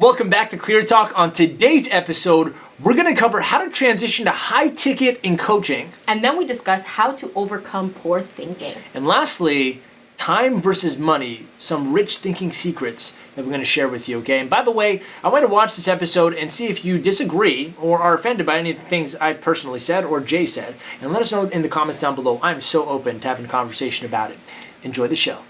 Welcome back to Clear Talk. On today's episode, we're going to cover how to transition to high ticket in coaching. And then we discuss how to overcome poor thinking. And lastly, time versus money, some rich thinking secrets that we're going to share with you, okay? And by the way, I want to watch this episode and see if you disagree or are offended by any of the things I personally said or Jay said. And let us know in the comments down below. I'm so open to having a conversation about it. Enjoy the show.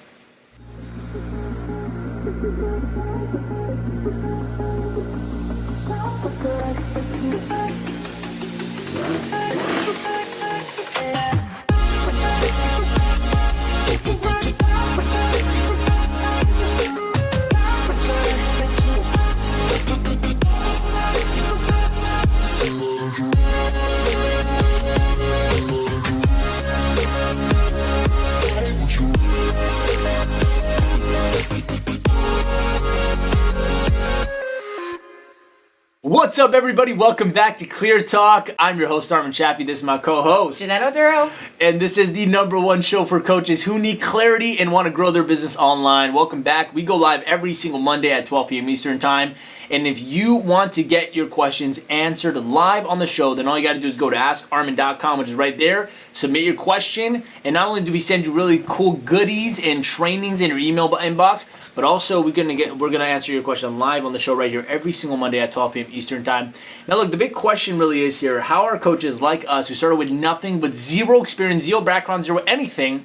What's up, everybody? Welcome back to Clear Talk. I'm your host, Armin Chaffee. This is my co-host, Jeanette Oduro. And this is the #1 show for coaches who need clarity and want to grow their business online. Welcome back. We go live every single Monday at 12 p.m. Eastern Time. And if you want to get your questions answered live on the show, then all you got to do is go to askarmin.com, which is right there. Submit your question. And not only do we send you really cool goodies and trainings in your email inbox, but also we're gonna answer your question live on the show right here every single Monday at 12 p.m. Eastern Time. Now look, the big question really is here, how are coaches like us who started with nothing but zero experience, zero background, zero anything,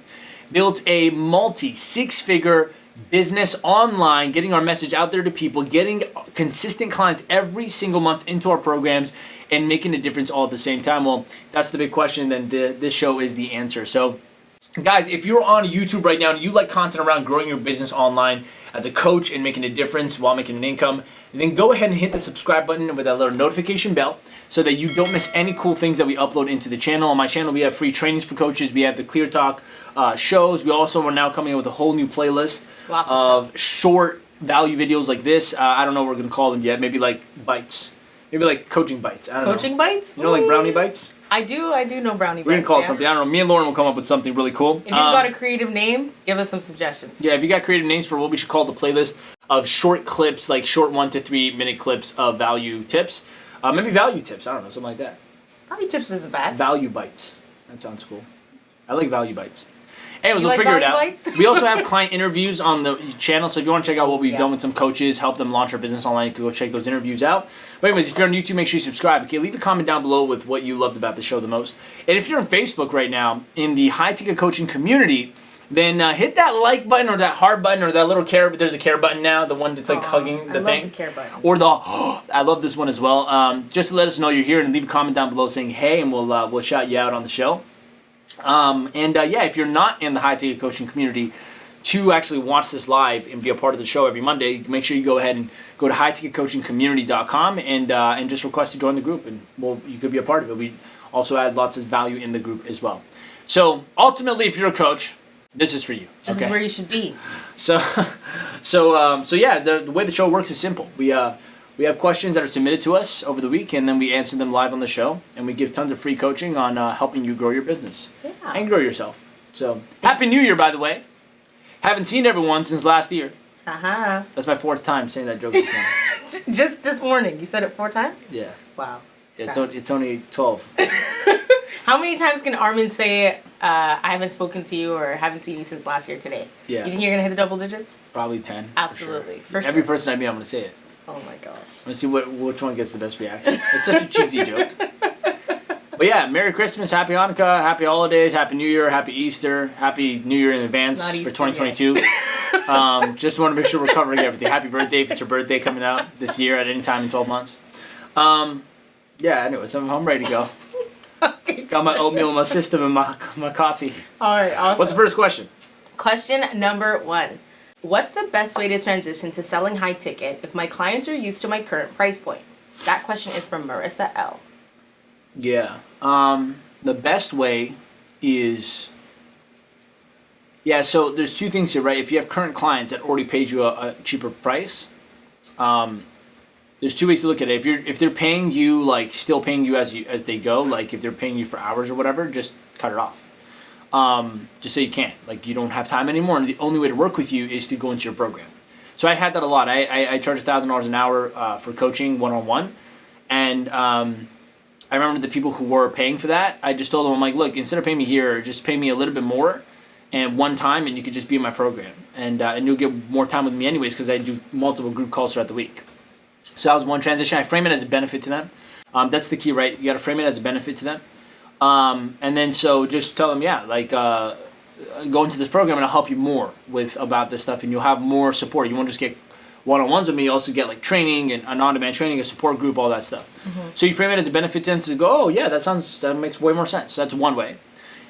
built a multi-six-figure business online, getting our message out there to people, getting consistent clients every single month into our programs, and making a difference all at the same time? Well, that's the big question, then this show is the answer. So guys, if you're on YouTube right now and you like content around growing your business online as a coach and making a difference while making an income, then go ahead and hit the subscribe button with that little notification bell so that you don't miss any cool things that we upload into the channel. On my channel, we have free trainings for coaches. We have the Clear Talk shows. We also are now coming up with a whole new playlist of short value videos like this. I don't know what we're going to call them yet. Maybe like bites. Maybe like coaching bites. I don't know. Coaching bites? You know, like brownie bites? I do know brownie bites. We're gonna call it something. I don't know. Me and Lauren will come up with something really cool. If you've got a creative name, give us some suggestions. Yeah, if you got creative names for what we should call the playlist of short clips, like short 1 to 3 minute clips of value tips. Maybe value tips. I don't know, something like that. Value tips isn't bad. Value bites. That sounds cool. I like value bites. Anyways, You we'll like figure it out. value bites? We also have client interviews on the channel, so if you want to check out what we've done with some coaches, help them launch their business online, you can go check those interviews out. But anyways, if you're on YouTube, make sure you subscribe. Okay, leave a comment down below with what you loved about the show the most. And if you're on Facebook right now, in the high ticket coaching community, then hit that like button or that heart button or that little care. There's a care button now, the one that's like hugging the thing. I love the care button. Or the I love this one as well. Just to let us know you're here and leave a comment down below saying hey, and we'll shout you out on the show. Yeah, if you're not in the high ticket coaching community, to actually watch this live and be a part of the show every Monday, make sure you go ahead and go to highticketcoachingcommunity.com and just request to join the group, and you could be a part of it. We also add lots of value in the group as well. So ultimately, if you're a coach, this is for you. This is where you should be. So yeah, the way the show works is simple. We have questions that are submitted to us over the week, and then we answer them live on the show, and we give tons of free coaching on helping you grow your business and grow yourself. So Happy New Year, by the way. Haven't seen everyone since last year. That's my 4th time saying that joke this morning. Just this morning. You said it 4 times? Yeah. Wow. It's only 12. How many times can Armin say, I haven't spoken to you or haven't seen you since last year today? Yeah. You think you're going to hit the double digits? Probably 10. Absolutely. For sure. Every person I meet, I'm going to say it. Oh my gosh. Let's see which one gets the best reaction. It's such a cheesy joke. But yeah, Merry Christmas, Happy Hanukkah, Happy Holidays, Happy New Year, Happy Easter, Happy New Year in advance for 2022. Just want to make sure we're covering everything. Happy birthday if it's your birthday coming out this year at any time in 12 months. Yeah, anyways, I'm ready to go. Okay, got my oatmeal in my system and my coffee. All right, awesome. What's the first question? Question number 1. What's the best way to transition to selling high ticket if my clients are used to my current price point? That question is from Marissa L. Yeah. The best way is... Yeah, so there's 2 things here, right? If you have current clients that already paid you a cheaper price, there's 2 ways to look at it. If they're paying you, like still paying you as they go, like if they're paying you for hours or whatever, just cut it off. Just say you can't. Like you don't have time anymore, and the only way to work with you is to go into your program. So I had that a lot. I charge $1,000 an hour for coaching one-on-one. And I remember the people who were paying for that, I just told them, I'm like, look, instead of paying me here, just pay me a little bit more and one time, and you could just be in my program. And you'll get more time with me anyways because I do multiple group calls throughout the week. So that was one transition. I frame it as a benefit to them. That's the key, right? You got to frame it as a benefit to them. And then so just tell them, go into this program and I'll help you more about this stuff, and you'll have more support. You won't just get one-on-ones with me, you also get like training and an on-demand training, a support group, all that stuff. So you frame it as a benefit to them to go, oh yeah, that makes way more sense. So that's one way.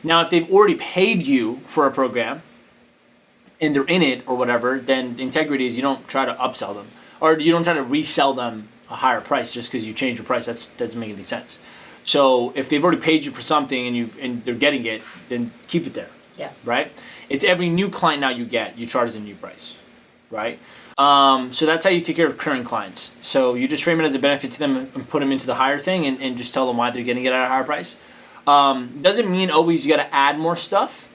Now, if they've already paid you for a program and they're in it or whatever, then the integrity is you don't try to upsell them or you don't try to resell them a higher price just because you change your price. That doesn't make any sense. So if they've already paid you for something and they're getting it, then keep it there. Yeah. Right? It's every new client now you charge the new price. Right? So that's how you take care of current clients. So you just frame it as a benefit to them and put them into the higher thing and just tell them why they're getting it at a higher price. Doesn't mean always you got to add more stuff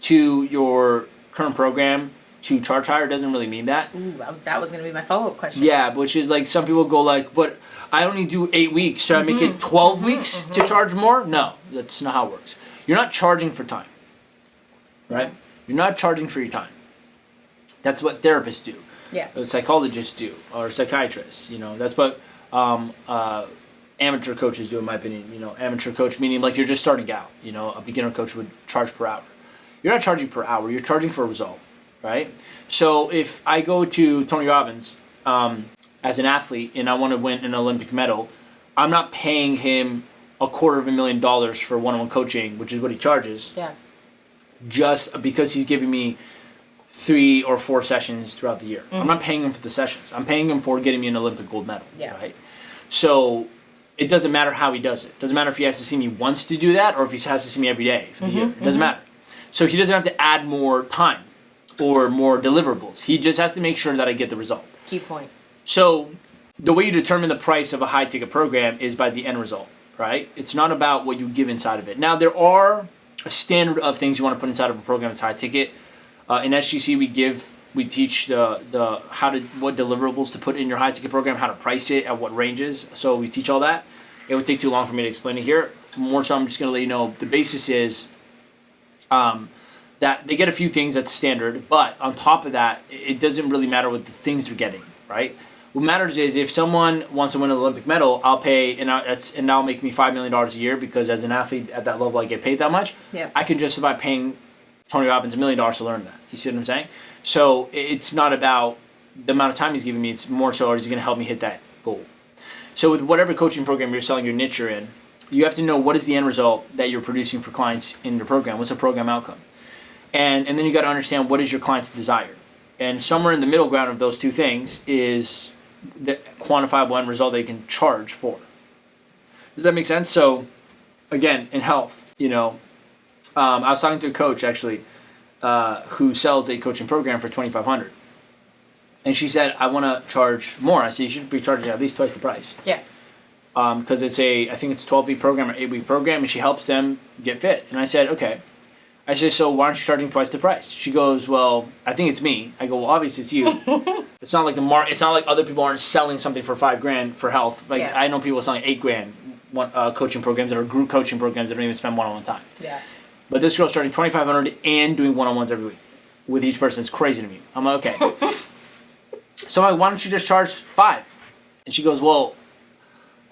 to your current program to charge higher. Doesn't really mean that. Ooh, that was going to be my follow-up question. Yeah, which is like some people go like, but I only do 8 weeks. Should I make it 12 weeks to charge more? No, that's not how it works. You're not charging for time, right? You're not charging for your time. That's what therapists do. Yeah. Psychologists do, or psychiatrists. That's what amateur coaches do, in my opinion. Amateur coach meaning like you're just starting out. A beginner coach would charge per hour. You're not charging per hour. You're charging for a result, right? So if I go to Tony Robbins as an athlete and I want to win an Olympic medal, I'm not paying him $250,000 for one-on-one coaching, which is what he charges. Yeah. Just because he's giving me 3 or 4 sessions throughout the year. I'm not paying him for the sessions. I'm paying him for getting me an Olympic gold medal. Yeah. Right? So it doesn't matter how he does it. It doesn't matter if he has to see me once to do that or if he has to see me every day for the year. It doesn't matter. So he doesn't have to add more time or more deliverables. He just has to make sure that I get the result. Key point. So the way you determine the price of a high-ticket program is by the end result, right? It's not about what you give inside of it. Now, there are a standard of things you want to put inside of a program that's high-ticket. In SGC, we teach what deliverables to put in your high-ticket program, how to price it, at what ranges. So we teach all that. It would take too long for me to explain it here. More so, I'm just going to let you know the basis is that they get a few things that's standard, but on top of that, it doesn't really matter what the things they're getting, right? What matters is if someone wants to win an Olympic medal, I'll pay, and that'll make me $5 million a year because as an athlete at that level, I get paid that much. Yeah. I can justify paying Tony Robbins $1 million to learn that. You see what I'm saying? So it's not about the amount of time he's giving me. It's more so, is he going to help me hit that goal? So with whatever coaching program you're selling your niche you're in, you have to know what is the end result that you're producing for clients in your program. What's the program outcome? And then you got to understand what is your client's desire. And somewhere in the middle ground of those two things is the quantifiable end result they can charge for. Does that make sense? So again, in health, I was talking to a coach actually who sells a coaching program for $2,500. And she said, I want to charge more. I said, you should be charging at least twice the price. Yeah. Because I think it's a 12-week program or 8-week program, and she helps them get fit. And I said, okay. I said, so why aren't you charging twice the price? She goes, well, I think it's me. I go, well, obviously it's you. It's not like it's not like other people aren't selling something for $5,000 for health. Like I know people selling $8,000 coaching programs that are group coaching programs that don't even spend one-on-one time. Yeah. But this girl's starting $2,500 and doing one-on-ones every week with each person. It's crazy to me. I'm like, okay. So I'm like, why don't you just charge $5,000? And she goes, well,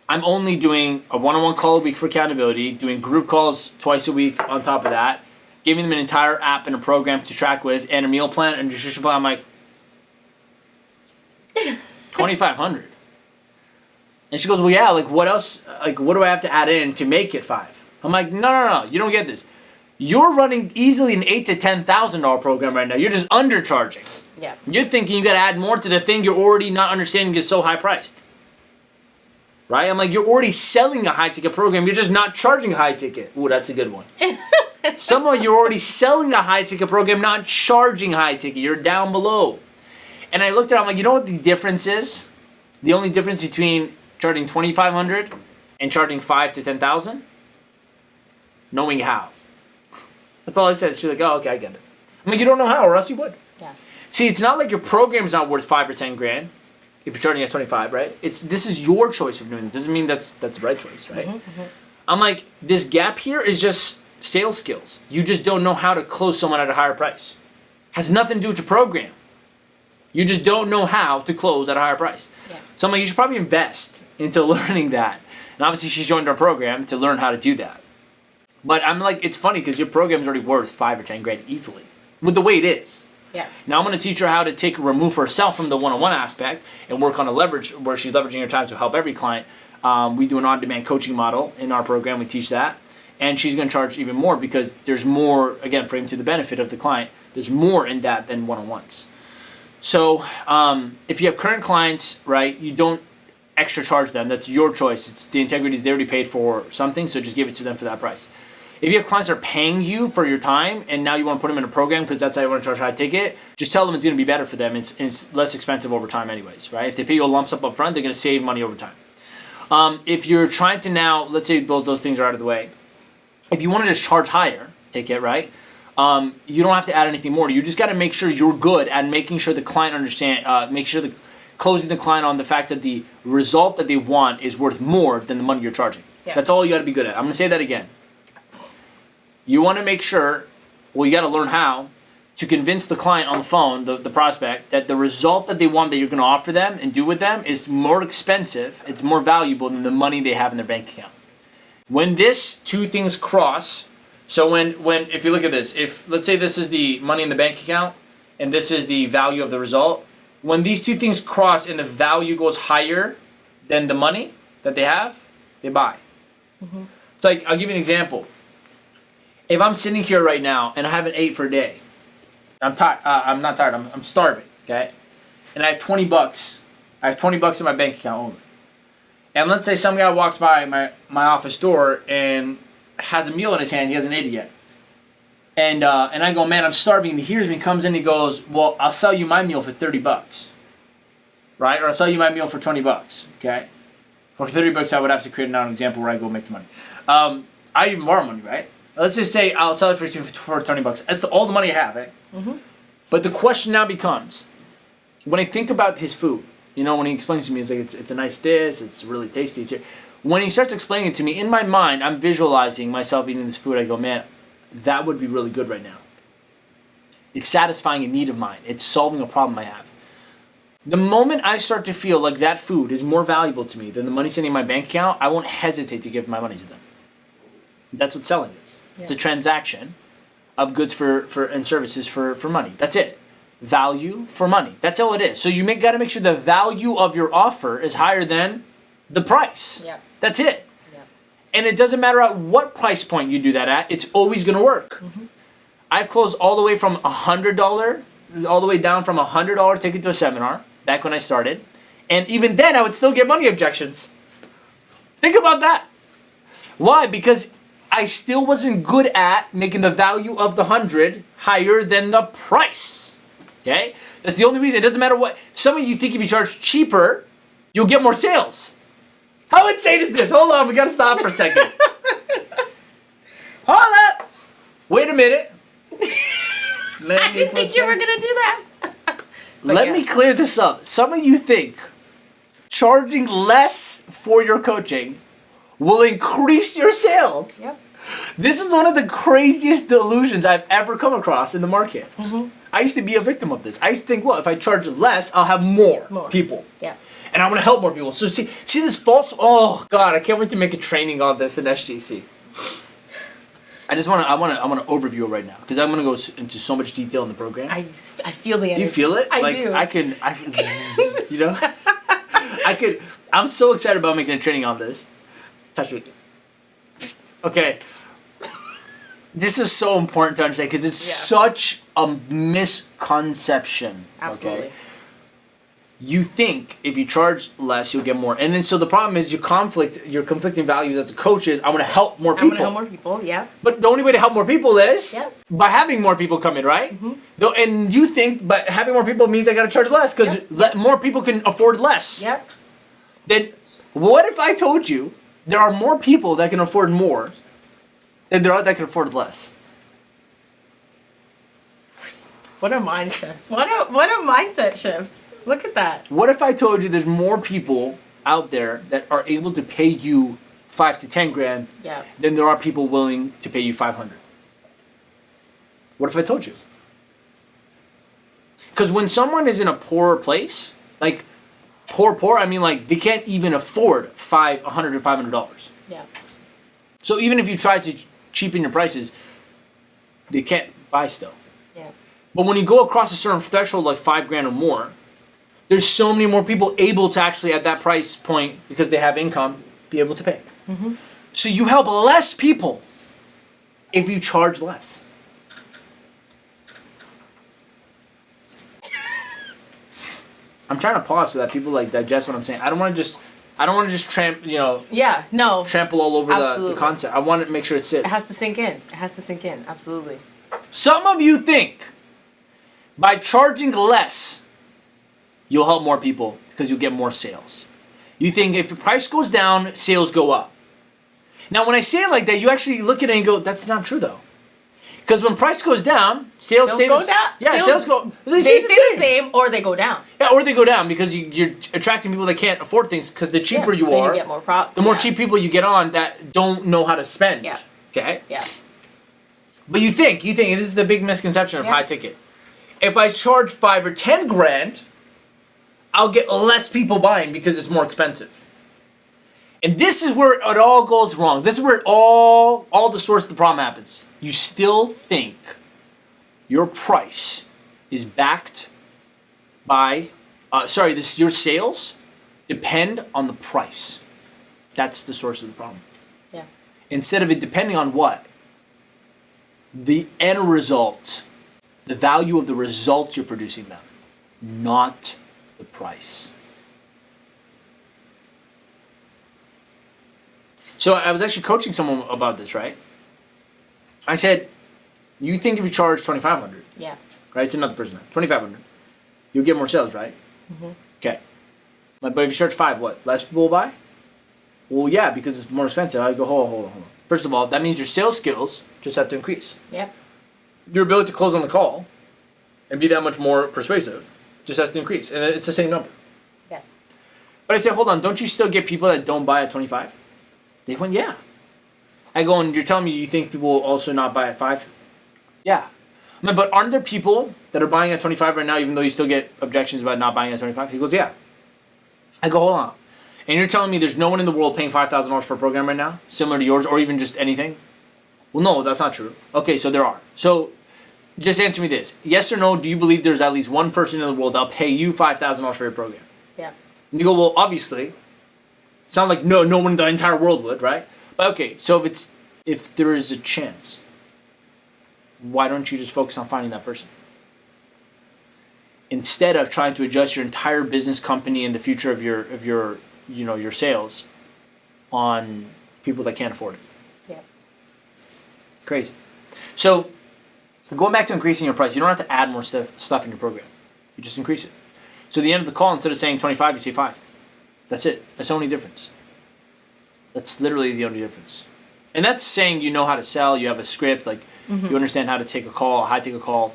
I'm only doing a one-on-one call a week for accountability, doing group calls twice a week on top of that, giving them an entire app and a program to track with, and a meal plan and nutrition plan. I'm like, $2,500. And she goes, well, yeah, like what else? Like what do I have to add in to make it $5,000? I'm like, no, you don't get this. You're running easily an $8,000 to $10,000 program right now. You're just undercharging. Yeah. You're thinking you got to add more to the thing you're already not understanding is so high priced. Right? I'm like, you're already selling a high ticket program. You're just not charging a high ticket. Ooh, that's a good one. Somehow you're already selling a high ticket program, not charging high ticket. You're down below. And I looked at it, I'm like, you know what the difference is? The only difference between charging $2,500 and charging $5,000 to $10,000? Knowing how. That's all I said. She's like, oh, okay, I get it. I'm like, you don't know how, or else you would. Yeah. See, it's not like your program's not worth 5 or 10 grand if you're charging at 25, right? This is your choice of doing it. Doesn't mean that's the right choice, right? I'm like, this gap here is just sales skills. You just don't know how to close someone at a higher price. Has nothing to do with your program. You just don't know how to close at a higher price. Yeah. So I'm like, you should probably invest into learning that. And obviously she's joined our program to learn how to do that. But I'm like, it's funny because your program's already worth 5 or 10 grand easily with the way it is. Yeah. Now I'm going to teach her how to remove herself from the one-on-one aspect and work on a leverage where she's leveraging her time to help every client. We do an on-demand coaching model in our program. We teach that. And she's going to charge even more because there's more, again, for him to the benefit of the client, there's more in that than one-on-ones. So if you have current clients, right, you don't extra charge them. That's your choice. It's the integrity is they already paid for something, so just give it to them for that price. If you have clients that are paying you for your time and now you want to put them in a program because that's how you want to charge high ticket, just tell them it's going to be better for them. It's less expensive over time anyways, right? If they pay you a lump sum up front, they're going to save money over time. If you're trying to now, let's say both those things are out of the way. If you want to just charge higher ticket, right? You don't have to add anything more. You just got to make sure you're good at making sure the client make sure closing the client on the fact that the result that they want is worth more than the money you're charging. Yeah. That's all you got to be good at. I'm going to say that again. You want to make sure, well, you got to learn how to convince the client on the phone, the prospect, that the result that they want that you're going to offer them and do with them is more expensive, it's more valuable than the money they have in their bank account. When this two things cross, so when if you look at this, if let's say this is the money in the bank account and this is the value of the result, when these two things cross and the value goes higher than the money that they have, they buy. Mm-hmm. It's like, I'll give you an example. If I'm sitting here right now and I haven't ate for a day, I'm tired. I'm not tired. I'm starving. Okay, and I have $20. I have $20 in my bank account only. And let's say some guy walks by my office door and has a meal in his hand. He hasn't ate it yet. And I go, man, I'm starving. He hears me, comes in, he goes, well, I'll sell you my meal for $30, right? Or I'll sell you my meal for $20. Okay, for $30, I would have to create an example where I go make the money. I even borrow money, right? Let's just say I'll sell it for $20. That's all the money I have, right? Mm-hmm. But the question now becomes, when I think about his food, you know, when he explains to me, it's like it's a nice dish, it's really tasty. It's here. When he starts explaining it to me, in my mind, I'm visualizing myself eating this food. I go, man, that would be really good right now. It's satisfying a need of mine. It's solving a problem I have. The moment I start to feel like that food is more valuable to me than the money sitting in my bank account, I won't hesitate to give my money to them. That's what selling is. Yeah. It's a transaction of goods and services for money. That's it. Value for money. That's all it is. So you got to make sure the value of your offer is higher than the price. Yeah. That's it. Yeah. And it doesn't matter at what price point you do that at. It's always going to work. Mm-hmm. I've closed all the way from $100, all the way down from $100 ticket to a seminar back when I started. And even then, I would still get money objections. Think about that. Why? Because I still wasn't good at making the value of the 100 higher than the price. Okay? That's the only reason. It doesn't matter what. Some of you think if you charge cheaper, you'll get more sales. How insane is this? Hold on, we gotta stop for a second. Hold up. Wait a minute. I didn't think you were gonna do that. Let me clear this up. Some of you think charging less for your coaching will increase your sales. Yep. This is one of the craziest delusions I've ever come across in the market. Mm-hmm. I used to be a victim of this. I used to think, well, if I charge less, I'll have more people. Yeah. And I'm going to help more people. So see this false, oh God, I can't wait to make a training on this in SGC. I want to overview it right now because I'm going to go into so much detail in the program. I feel the energy. Do you feel it? I do. You know? I'm so excited about making a training on this. Touch me. Okay. This is so important to understand because it's such a misconception. Absolutely. Okay? You think if you charge less, you'll get more. And then so the problem is your conflicting values as a coach is I want to help more people. I want to help more people, yeah. But the only way to help more people is by having more people come in, right? Mm-hmm. And you think but having more people means I got to charge less because more people can afford less. Yep. Then what if I told you there are more people that can afford more than there are that can afford less? What a mind shift. What a mindset shift. Look at that. What if I told you there's more people out there that are able to pay you 5 to 10 grand than there are people willing to pay you 500? What if I told you? Because when someone is in a poorer place, like poor, I mean like they can't even afford $100 or $500. Yeah. So even if you try to cheapen your prices, they can't buy still. Yeah. But when you go across a certain threshold, like 5 grand or more, there's so many more people able to actually at that price point, because they have income, be able to pay. Mm-hmm. So you help less people if you charge less. I'm trying to pause so that people like digest what I'm saying. I don't want to just trample all over the concept. I want to make sure it sits. It has to sink in. Absolutely. Some of you think by charging less, you'll help more people because you'll get more sales. You think if the price goes down, sales go up. Now, when I say it like that, you actually look at it and go, that's not true though. Because when price goes down, sales stay go down. Yeah, sales go. They stay the same, or they go down. Yeah, or they go down because you're attracting people that can't afford things. Because the cheaper you are, you get more the more cheap people you get on that don't know how to spend. Yeah. Okay. Yeah. But you think this is the big misconception of high ticket. If I charge 5 or 10 grand, I'll get less people buying because it's more expensive. And this is where it all goes wrong. This is where all the source of the problem happens. You still think your price is backed by, your sales depend on the price. That's the source of the problem. Yeah. Instead of it depending on what? The end result, the value of the results you're producing them, not the price. So I was actually coaching someone about this, right? I said, you think if you charge $2,500, yeah, right? It's another person, $2,500, you'll get more sales, right? Mm-hmm. Okay. But if you charge $5, what? Less people will buy? Well, yeah, because it's more expensive. I go, hold on. First of all, that means your sales skills just have to increase. Yeah. Your ability to close on the call and be that much more persuasive just has to increase, and it's the same number. Yeah. But I say, hold on, don't you still get people that don't buy at 25? They went, yeah. I go, and you're telling me you think people will also not buy at 5? Yeah. I mean, but aren't there people that are buying at 25 right now, even though you still get objections about not buying at 25? He goes, yeah. I go, hold on. And you're telling me there's no one in the world paying $5,000 for a program right now, similar to yours, or even just anything? Well, no, that's not true. Okay, so there are. So just answer me this. Yes or no, do you believe there's at least one person in the world that'll pay you $5,000 for your program? Yeah. And you go, well, obviously. Sound like no one in the entire world would, right? But okay, so if there is a chance, why don't you just focus on finding that person? Instead of trying to adjust your entire business company and the future of your sales on people that can't afford it. Yeah. Crazy. So going back to increasing your price, you don't have to add more stuff in your program. You just increase it. So at the end of the call, instead of saying 25, you say 5. That's it. That's the only difference. That's literally the only difference. And that's saying you know how to sell, you have a script, like you understand how to take a call, how to take a call,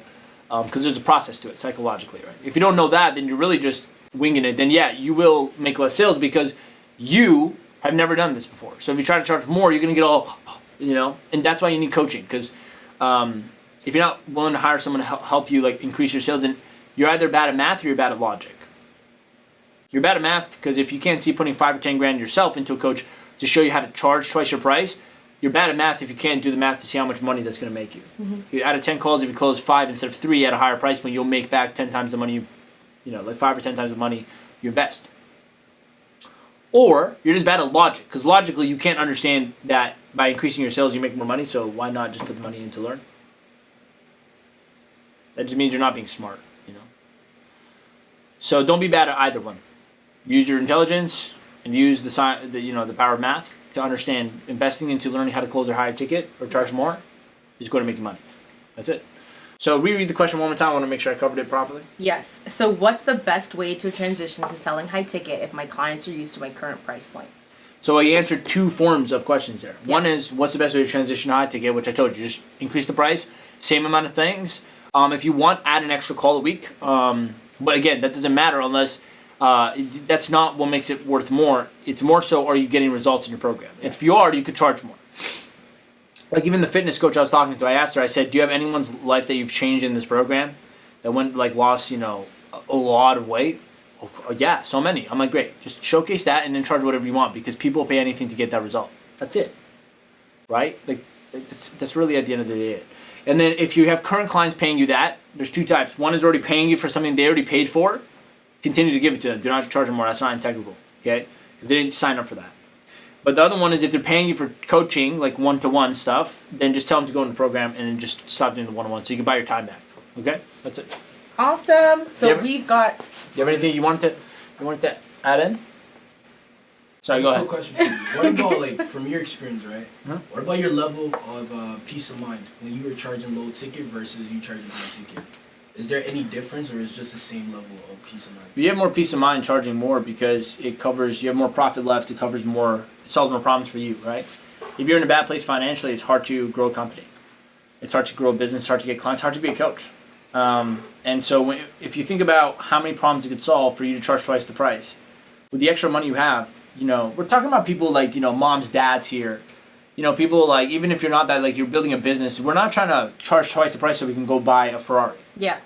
because there's a process to it psychologically, right? If you don't know that, then you're really just winging it. Then yeah, you will make less sales because you have never done this before. So if you try to charge more, you're going to get all, and that's why you need coaching. Because if you're not willing to hire someone to help you like increase your sales, then you're either bad at math or you're bad at logic. You're bad at math because if you can't see putting 5 or 10 grand yourself into a coach to show you how to charge twice your price, you're bad at math if you can't do the math to see how much money that's going to make you. Mm-hmm. Out of 10 calls, if you close 5 instead of 3 at a higher price point, you'll make back 10 times the money like 5 or 10 times the money you invest. Or you're just bad at logic because logically you can't understand that by increasing your sales you make more money, so why not just put the money in to learn? That just means you're not being smart, So don't be bad at either one. Use your intelligence and use the power of math to understand investing into learning how to close a higher ticket or charge more is going to make you money. That's it. So reread the question one more time. I want to make sure I covered it properly. Yes. So what's the best way to transition to selling high ticket if my clients are used to my current price point? So I answered 2 forms of questions there. Yeah. One is, what's the best way to transition to high ticket, which I told you, just increase the price, same amount of things, If you want, add an extra call a week. But again, that doesn't matter unless that's not what makes it worth more. It's more so, are you getting results in your program? If you are, you could charge more. Like even the fitness coach I was talking to, I asked her, I said, do you have anyone's life that you've changed in this program that went like lost, a lot of weight? Oh, yeah, so many. I'm like, great. Just showcase that and then charge whatever you want because people pay anything to get that result. That's it. Right? Like that's really at the end of the day it. And then if you have current clients paying you that, there's two types. One is already paying you for something they already paid for. Continue to give it to them. Do not charge them more. That's not integral. Okay? Because they didn't sign up for that. But the other one is if they're paying you for coaching, like one-to-one stuff, then just tell them to go in the program and then just stop doing the one-on-one so you can buy your time back. Okay? That's it. Awesome. So we've got... You have anything you wanted to add in? Sorry, go ahead. Quick question for you. What about, like, from your experience, right? What about your level of peace of mind when you were charging low ticket versus you charging high ticket? Is there any difference or is it just the same level of peace of mind? You have more peace of mind charging more because you have more profit left, it solves more problems for you, right? If you're in a bad place financially, it's hard to grow a company. It's hard to grow a business, it's hard to get clients, it's hard to be a coach. And so if you think about how many problems it could solve for you to charge twice the price, with the extra money you have, we're talking about people like, moms, dads here. People like, even if you're not that, like you're building a business, we're not trying to charge twice the price so we can go buy a Ferrari. Yeah.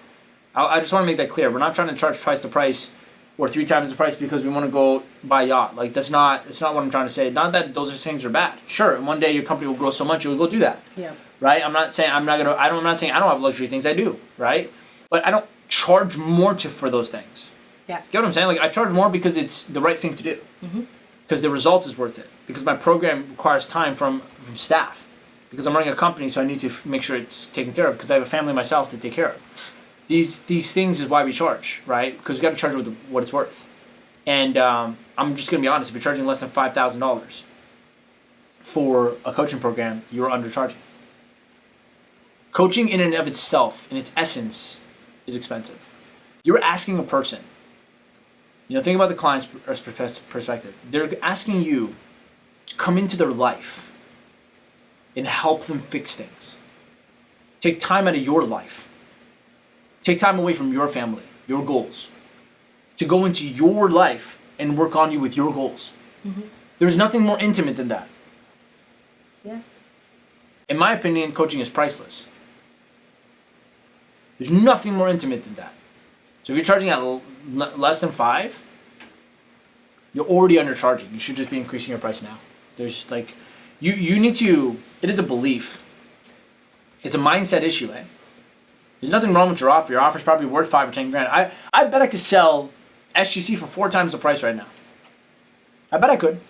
I just want to make that clear. We're not trying to charge twice the price or 3 times the price because we want to go buy a yacht. Like it's not what I'm trying to say. Not that those things are bad. Sure, one day your company will grow so much you'll go do that. Yeah. Right? I'm not saying I don't have luxury things. I do, right? But I don't charge more for those things. Yeah. Get what I'm saying? Like I charge more because it's the right thing to do. Mm-hmm. Because the result is worth it. Because my program requires time from staff. Because I'm running a company, so I need to make sure it's taken care of. Because I have a family myself to take care of. These things is why we charge, right? Because we got to charge what it's worth. And I'm just gonna be honest. If you're charging less than $5,000 for a coaching program, you're undercharging. Coaching in and of itself, in its essence, is expensive. You're asking a person. Think about the client's perspective. They're asking you to come into their life and help them fix things. Take time out of your life. Take time away from your family, your goals, to go into your life and work on you with your goals. Mm-hmm. There's nothing more intimate than that. Yeah. In my opinion, coaching is priceless. There's nothing more intimate than that. So if you're charging at less than 5, you're already undercharging. You should just be increasing your price now. There's like, you need to, it is a belief. It's a mindset issue, eh? There's nothing wrong with your offer. Your offer's probably worth 5 or 10 grand. I bet I could sell SGC for 4 times the price right now. I bet I could.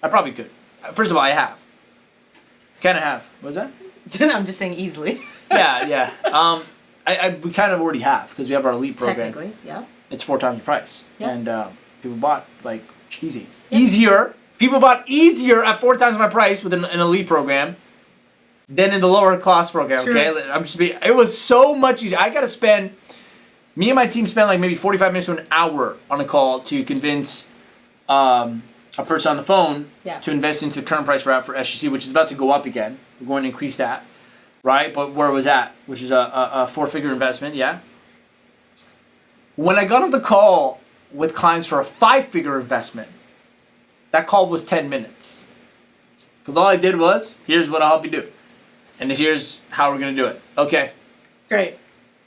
I probably could. First of all, I have. Kind of have. What's that? I'm just saying easily. Yeah. We kind of already have because we have our elite program. Technically, yeah. It's 4 times the price, yeah. And people bought like easy, easier. People bought easier at 4 times my price with an elite program than in the lower class program. Sure. Okay, it was so much easier. I got to spend. Me and my team spent like maybe 45 minutes to an hour on a call to convince a person on the phone to invest into the current price we're at for SGC, which is about to go up again. We're going to increase that. Right, but where it was at, which is a 4-figure investment, yeah. When I got on the call with clients for a 5-figure investment, that call was 10 minutes. Because all I did was, here's what I'll help you do. And here's how we're going to do it. Okay. Great.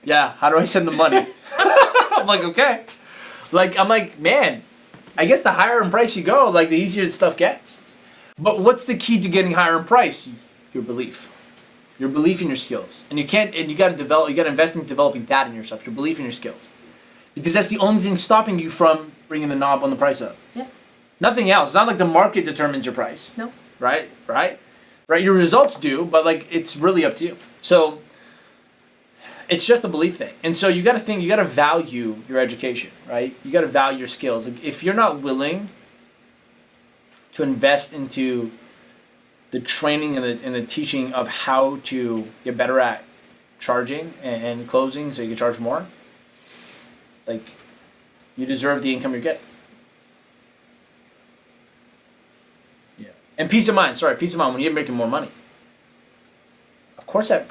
Yeah, how do I send the money? I'm like, okay. I'm like, man, I guess the higher in price you go, like the easier the stuff gets. But what's the key to getting higher in price? Your belief. Your belief in your skills. And you got to invest in developing that in yourself, your belief in your skills. Because that's the only thing stopping you from bringing the knob on the price up. Yeah. Nothing else. It's not like the market determines your price. No. Right? Your results do, but like it's really up to you. So it's just a belief thing. And so you got to value your education, right? You got to value your skills. Like if you're not willing to invest into the training and the teaching of how to get better at charging and closing so you can charge more, like you deserve the income you're getting. Yeah. And peace of mind when you're making more money. Of course that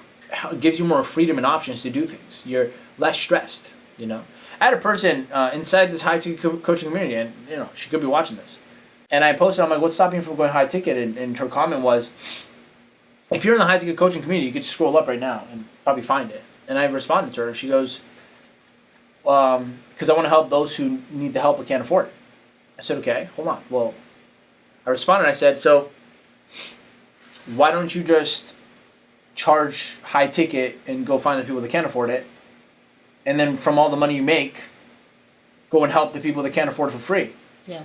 gives you more freedom and options to do things. You're less stressed, you know. I had a person inside this high ticket coaching community, and you know, she could be watching this. And I posted, I'm like, what's stopping you from going high ticket? And her comment was, if you're in the high ticket coaching community, you could just scroll up right now and probably find it. And I responded to her. She goes, because I want to help those who need the help but can't afford it. I said, okay, hold on. Well, I responded. I said, so why don't you just charge high ticket and go find the people that can't afford it, and then from all the money you make, go and help the people that can't afford it for free? Yeah.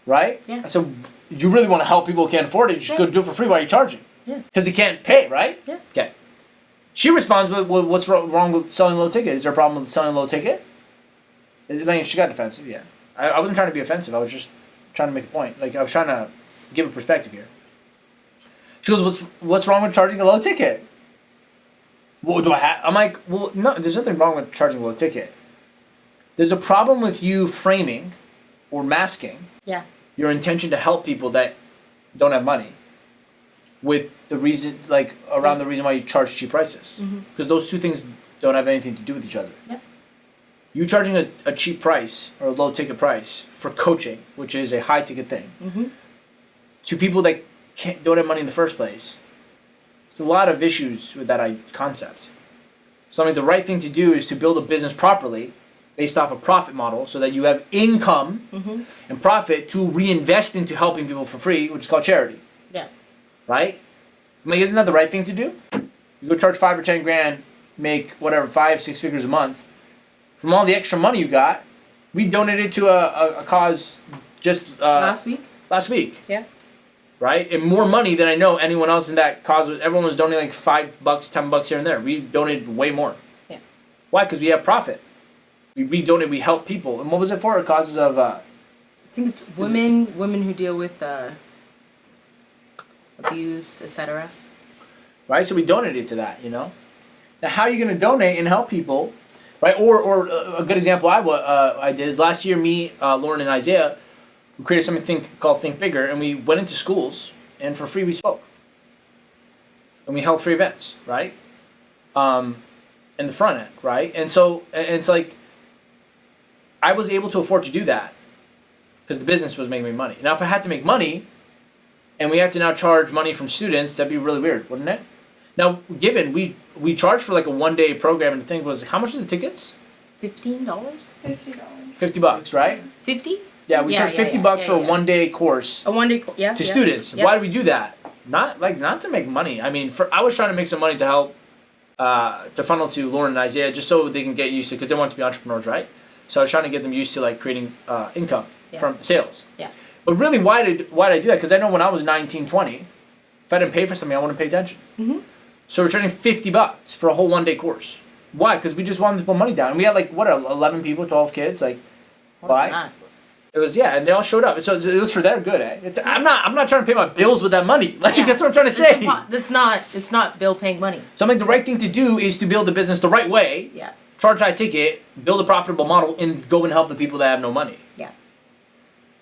Right? Yeah. So you really want to help people who can't afford it, you just go do it for free while you're charging. Yeah. Because they can't pay, right? Yeah. Okay. She responds with, what's wrong with selling low ticket? Is there a problem with selling low ticket? She got defensive, yeah. I wasn't trying to be offensive. I was just trying to make a point. Like, I was trying to give a perspective here. She goes, what's wrong with charging a low ticket? What do I have? I'm like, well, no, there's nothing wrong with charging a low ticket. There's a problem with you framing or masking your intention to help people that don't have money with the reason, like, around the reason why you charge cheap prices. Because those two things don't have anything to do with each other. Yep. You charging a cheap price or a low ticket price for coaching, which is a high ticket thing, to people that don't have money in the first place. There's a lot of issues with that concept. So I mean, the right thing to do is to build a business properly based off a profit model so that you have income and profit to reinvest into helping people for free, which is called charity. Yeah. Right? I mean, isn't that the right thing to do? You go charge 5 or 10 grand, make whatever, 5-6 figures a month. From all the extra money you got, we donated to a cause just Last week. Yeah. Right? And more money than I know anyone else in that cause. Everyone was donating like $5, $10 here and there. We donated way more. Yeah. Why? Because we have profit. We donate, we help people. And what was it for? Causes of I think it's women who deal with abuse, etc. Right? So we donated to that, you know? Now how are you gonna donate and help people? Right? Or a good example I did is last year, me, Lauren, and Isaiah, we created something called Think Bigger, and we went into schools, and for free we spoke. And we held free events, right? In the front end, right? And so and it's like, I was able to afford to do that because the business was making me money. Now, if I had to make money, and we had to now charge money from students, that'd be really weird, wouldn't it? Now, given we charged for like a 1-day program, and the thing was, how much are the tickets? $15? $50, right? 50? Yeah, we charge $50 for a 1-day course A 1-day to students. Yeah. Why do we do that? Not to make money. I mean, I was trying to make some money to help to funnel to Lauren and Isaiah just so they can get used to, because they want to be entrepreneurs, right? So I was trying to get them used to like creating income from sales. Yeah. But really, why did I do that? Because I know when I was 19, 20, if I didn't pay for something, I wouldn't pay attention. So we're charging $50 for a whole 1-day course. Why? Because we just wanted to put money down. And we had like, 11 people, 12 kids, like, buy. It was, and they all showed up. So it was for their good, eh? I'm not trying to pay my bills with that money. Like, that's what I'm trying to say. It's not bill paying money. So I think the right thing to do is to build the business the right way. Yeah. Charge high ticket, build a profitable model, and go and help the people that have no money. Yeah.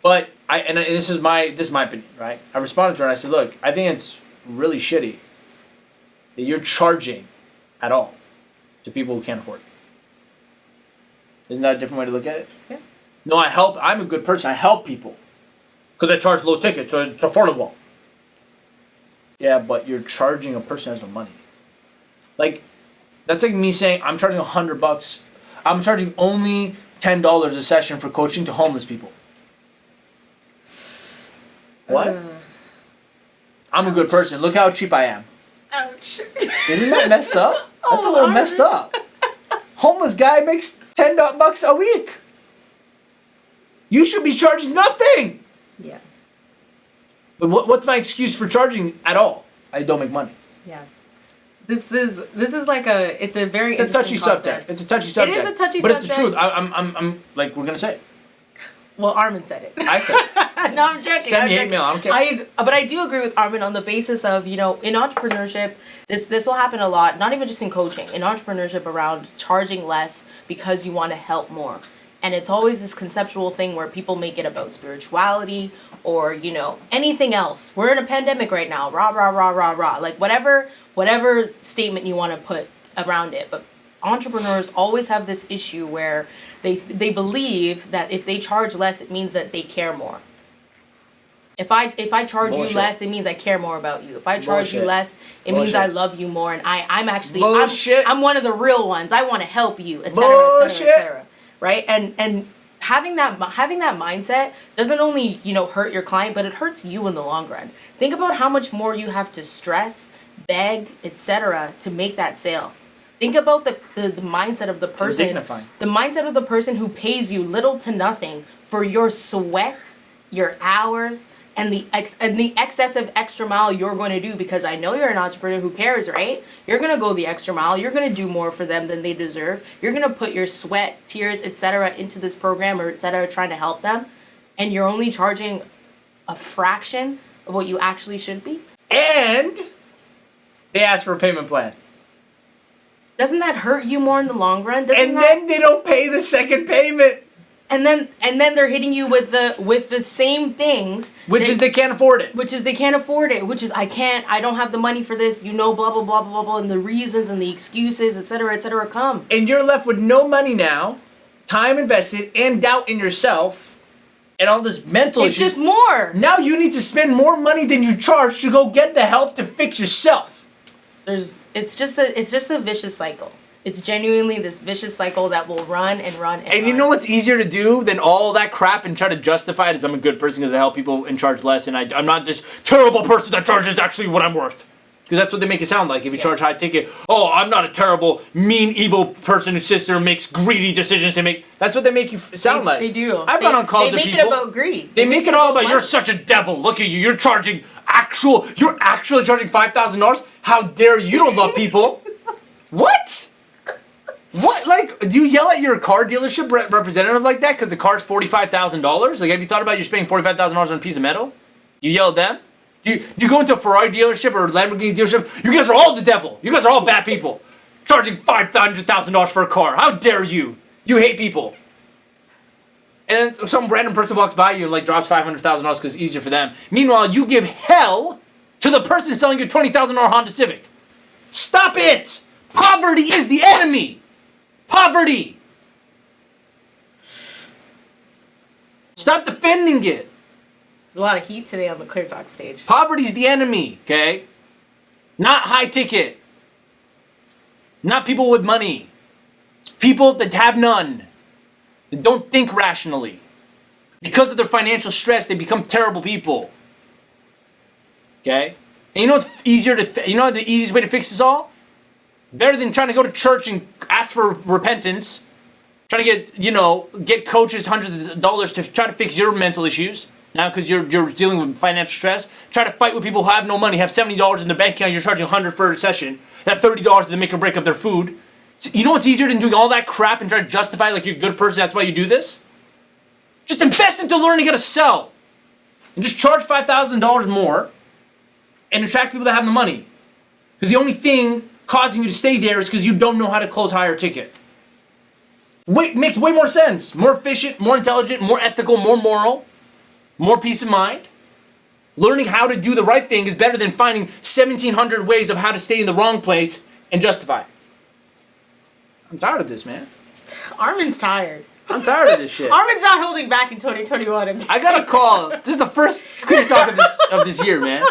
But this is my opinion, right? I responded to her and I said, look, I think it's really shitty that you're charging at all to people who can't afford it. Isn't that a different way to look at it? Yeah. No, I'm a good person. I help people because I charge low ticket, so it's affordable. Yeah, but you're charging a person who has no money. Like, that's like me saying I'm charging $100. I'm charging only $10 a session for coaching to homeless people. What? I'm a good person. Look how cheap I am. Ouch. Isn't that messed up? That's a little messed up. Homeless guy makes $10 a week. You should be charging nothing. Yeah. But what's my excuse for charging at all? I don't make money. Yeah. This is like it's a very It's a touchy subject. It's a touchy subject. It is a touchy but subject. But it's the truth. I'm like, we're gonna say it. Well, Armin said it. I said it. No, I'm joking. Send me hate mail. I don't care. But I do agree with Armin on the basis of, in entrepreneurship, this will happen a lot, not even just in coaching, in entrepreneurship around charging less because you want to help more. And it's always this conceptual thing where people make it about spirituality or, anything else. We're in a pandemic right now. Rah, rah, rah, rah, rah. Like whatever statement you want to put around it. But entrepreneurs always have this issue where they believe that if they charge less, it means that they care more. If I charge Bullshit. you less, it means I care more about you. If I charge Bullshit. you less, it means I love you more, and I'm actually Bullshit. I'm one of the real ones. I want to help you, etc., Bullshit. etc. Right? And having that mindset doesn't only hurt your client, but it hurts you in the long run. Think about how much more you have to stress, beg, etc., to make that sale. Think about the mindset of the person. dignifying. The mindset of the person who pays you little to nothing for your sweat, your hours, and the excessive extra mile you're going to do, because I know you're an entrepreneur who cares, right? You're going to go the extra mile. You're going to do more for them than they deserve. You're going to put your sweat, tears, etc. into this program or etc. trying to help them, and you're only charging a fraction of what you actually should be. And they ask for a payment plan. Doesn't that hurt you more in the long run? Then they don't pay the second payment. And then they're hitting you with the same things, Which is they can't afford it. Which is they can't afford it. Which is I don't have the money for this. Blah blah blah blah blah blah, and the reasons and the excuses, etc. come. And you're left with no money now, time invested, and doubt in yourself, and all this mental It's issues. just more. Now you need to spend more money than you charge to go get the help to fix yourself. It's just a vicious cycle. It's genuinely this vicious cycle that will run and run and And you run. know what's easier to do than all that crap and try to justify it as I'm a good person because I help people and charge less, and I'm not this terrible person that charges actually what I'm worth. Because that's what they make it sound like if you charge high ticket. Oh, I'm not a terrible, mean, evil person who sits there and makes greedy decisions to make. That's what they make you sound like. They do. I've gone on calls They with make people. it about greed. They make it all about money. you're such a devil. Look at you. You're actually charging $5,000. How dare you don't love people? What? What? Like, do you yell at your car dealership representative like that because the car's $45,000? Like, have you thought about you spending $45,000 on a piece of metal? You yell at them? You go into a Ferrari dealership or a Lamborghini dealership? You guys are all the devil. You guys are all bad people. Charging $500,000 for a car. How dare you? You hate people. And then some random person walks by you and like drops $500,000 because it's easier for them. Meanwhile, you give hell to the person selling you a $20,000 Honda Civic. Stop it! Poverty is the enemy! Poverty! Stop defending it. There's a lot of heat today on the CLEARTALK stage. Poverty's the enemy, okay? Not high ticket. Not people with money. It's people that have none. That don't think rationally. Because of their financial stress, they become terrible people. Okay? And you know what's easier to, you know the easiest way to fix this all? Better than trying to go to church and ask for repentance. Trying to get coaches hundreds of dollars to try to fix your mental issues. Now because you're dealing with financial stress. Try to fight with people who have no money, have $70 in their bank account, you're charging $100 for a session. That $30 to make or break of their food. So you know what's easier than doing all that crap and try to justify like you're a good person, that's why you do this? Just invest into learning how to sell. And just charge $5,000 more and attract people that have the money. Because the only thing causing you to stay there is because you don't know how to close higher ticket. Makes way more sense. More efficient, more intelligent, more ethical, more moral, more peace of mind. Learning how to do the right thing is better than finding 1,700 ways of how to stay in the wrong place and justify it. I'm tired of this, man. Armin's tired. I'm tired of this shit. Armin's not holding back in 2021. I got a call. This is the first clear talk of this year, man.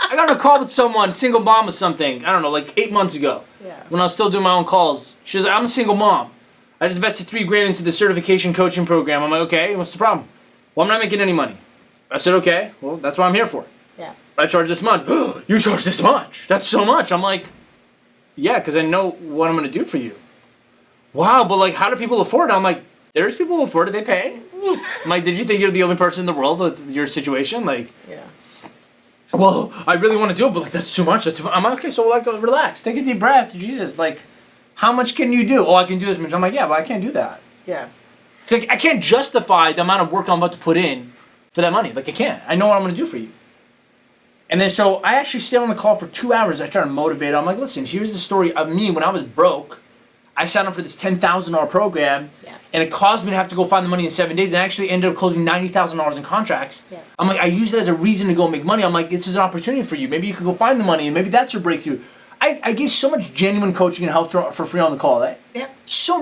I got a call with someone, single mom or something. I don't know, like 8 months ago. Yeah. When I was still doing my own calls. She was like, I'm a single mom. I just invested $3,000 into the certification coaching program. I'm like, okay, what's the problem? Well, I'm not making any money. I said, okay, well, that's what I'm here for. Yeah. I charge this much. You charge this much? That's so much. I'm like, yeah, because I know what I'm going to do for you. Wow, but like, how do people afford it? I'm like, there's people who afford it. They pay. I'm like, did you think you're the only person in the world with your situation? Like, Yeah. well, I really want to do it, but like, that's too much. I'm like, okay, so like, relax. Take a deep breath. Jesus, like, how much can you do? Oh, I can do this much. I'm like, yeah, but I can't do that. Yeah. It's like, I can't justify the amount of work I'm about to put in for that money. Like, I can't. I know what I'm going to do for you. And then so I actually stayed on the call for 2 hours. I try to motivate her. I'm like, listen, here's the story of me when I was broke. I signed up for this $10,000 program, and it caused me to have to go find the money in 7 days, and I actually ended up closing $90,000 in contracts. Yeah. I'm like, I use it as a reason to go make money. I'm like, this is an opportunity for you. Maybe you could go find the money, and maybe that's your breakthrough. I gave so much genuine coaching and help for free on the call, eh? Yeah.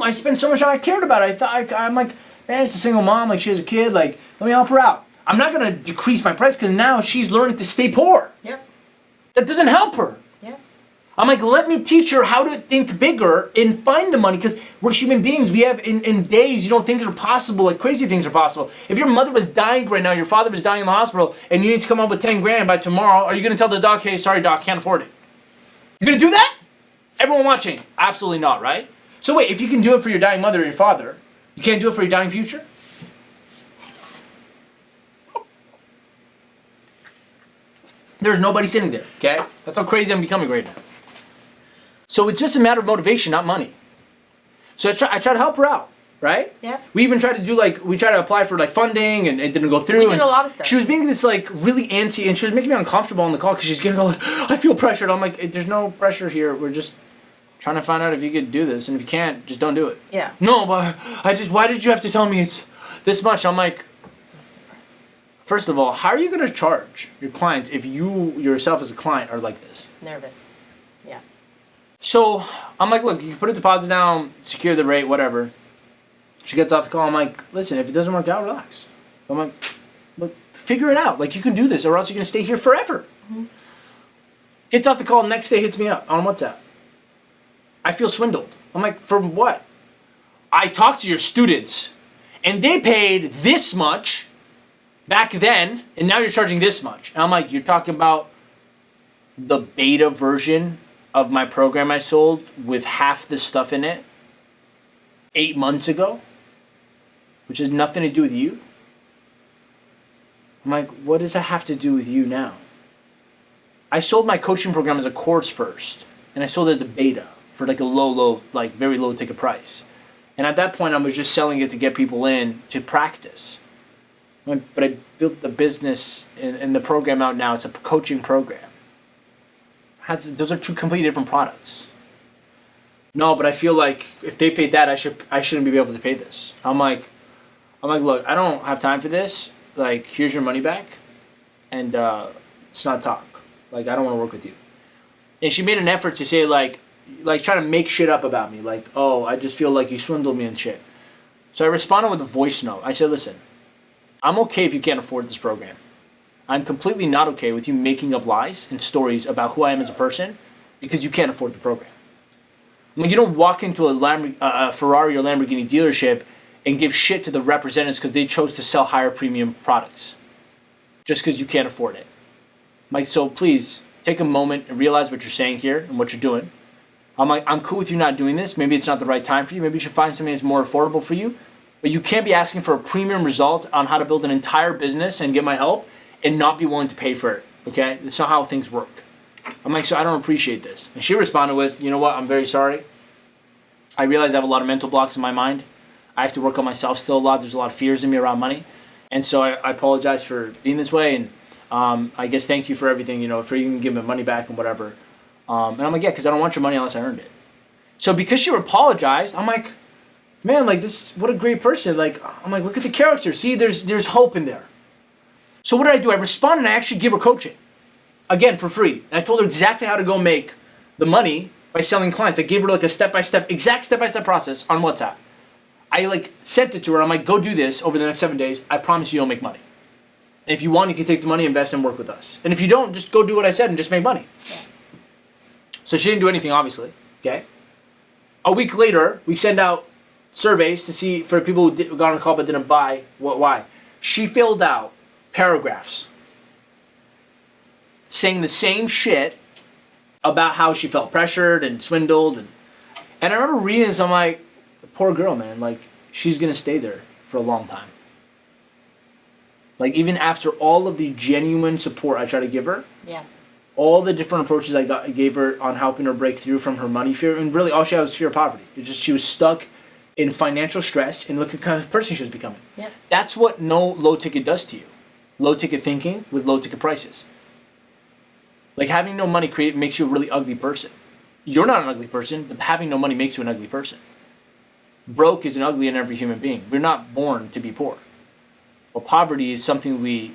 I spent so much time. I cared about it. I'm like, man, it's a single mom. Like, she has a kid. Like, let me help her out. I'm not gonna decrease my price because now she's learning to stay poor. Yep. That doesn't help her. Yep. I'm like, let me teach her how to think bigger and find the money, because we're human beings. We have, in days, things are possible, like crazy things are possible. If your mother was dying right now, your father was dying in the hospital, and you need to come up with 10 grand by tomorrow, are you gonna tell the doc, hey, sorry doc, can't afford it? You're gonna do that? Everyone watching, absolutely not, right? So wait, if you can do it for your dying mother or your father, you can't do it for your dying future? There's nobody sitting there, okay? That's how crazy I'm becoming right now. So it's just a matter of motivation, not money. So I try to help her out, right? Yeah. We even tried to we tried to apply for funding, and it didn't go through. We did a lot of stuff. She was being this really antsy, and she was making me uncomfortable on the call because she's getting all I feel pressured. I'm like, there's no pressure here. We're just trying to find out if you could do this, and if you can't, just don't do it. Yeah. No, but why did you have to tell me it's this much? I'm like, first of all, how are you going to charge your clients if you yourself as a client are like this? Nervous. Yeah. So I'm like, look, you can put a deposit down, secure the rate, whatever. She gets off the call. I'm like, listen, if it doesn't work out, relax. I'm like, look, figure it out. Like, you can do this, or else you're going to stay here forever. Mm-hmm. Gets off the call, next day hits me up on WhatsApp. I feel swindled. I'm like, for what? I talked to your students, and they paid this much back then, and now you're charging this much. And I'm like, you're talking about the beta version of my program I sold with half the stuff in it 8 months ago, which has nothing to do with you? I'm like, what does that have to do with you now? I sold my coaching program as a course first, and I sold it as a beta for a low, very low ticket price. And at that point, I was just selling it to get people in to practice. But I built the business and the program out now. It's a coaching program. Those are two completely different products. No, but I feel like if they paid that, I shouldn't be able to pay this. I'm like, look, I don't have time for this. Like, here's your money back, and it's not talk. Like, I don't want to work with you. And she made an effort to say trying to make shit up about me. Like, oh, I just feel like you swindled me and shit. So I responded with a voice note. I said, listen, I'm okay if you can't afford this program. I'm completely not okay with you making up lies and stories about who I am as a person because you can't afford the program. I mean, you don't walk into a Ferrari or Lamborghini dealership and give shit to the representatives because they chose to sell higher premium products just because you can't afford it. Mike, so please take a moment and realize what you're saying here and what you're doing. I'm like, I'm cool with you not doing this. Maybe it's not the right time for you. Maybe you should find something that's more affordable for you. But you can't be asking for a premium result on how to build an entire business and get my help and not be willing to pay for it, okay? That's not how things work. I'm like, so I don't appreciate this. And she responded with, you know what, I'm very sorry. I realize I have a lot of mental blocks in my mind. I have to work on myself still a lot. There's a lot of fears in me around money. And so I apologize for being this way. And I guess thank you for everything, for even giving me money back and whatever. And I'm like, yeah, because I don't want your money unless I earned it. So because she apologized, I'm like, man, what a great person. I'm like, look at the character. See, there's hope in there. So what did I do? I responded and I actually give her coaching. Again, for free. And I told her exactly how to go make the money by selling clients. I gave her a step-by-step process on WhatsApp. I sent it to her. I'm like, go do this over the next 7 days. I promise you'll make money. And if you want, you can take the money, invest, and work with us. And if you don't, just go do what I said and just make money. So she didn't do anything, obviously. Okay. A week later, we send out surveys to see for people who got on the call but didn't buy. Why? She filled out paragraphs saying the same shit about how she felt pressured and swindled. And I remember reading this, I'm like, poor girl, man. She's going to stay there for a long time. Even after all of the genuine support I try to give her. Yeah. All the different approaches I gave her on helping her break through from her money fear. And really all she had was fear of poverty. It's just she was stuck in financial stress and look at the kind of person she was becoming. Yeah. That's what no low ticket does to you. Low ticket thinking with low ticket prices. Having no money makes you a really ugly person. you're not an ugly person, but having no money makes you an ugly person. Broke is an ugly in every human being. We're not born to be poor. Well, poverty is something we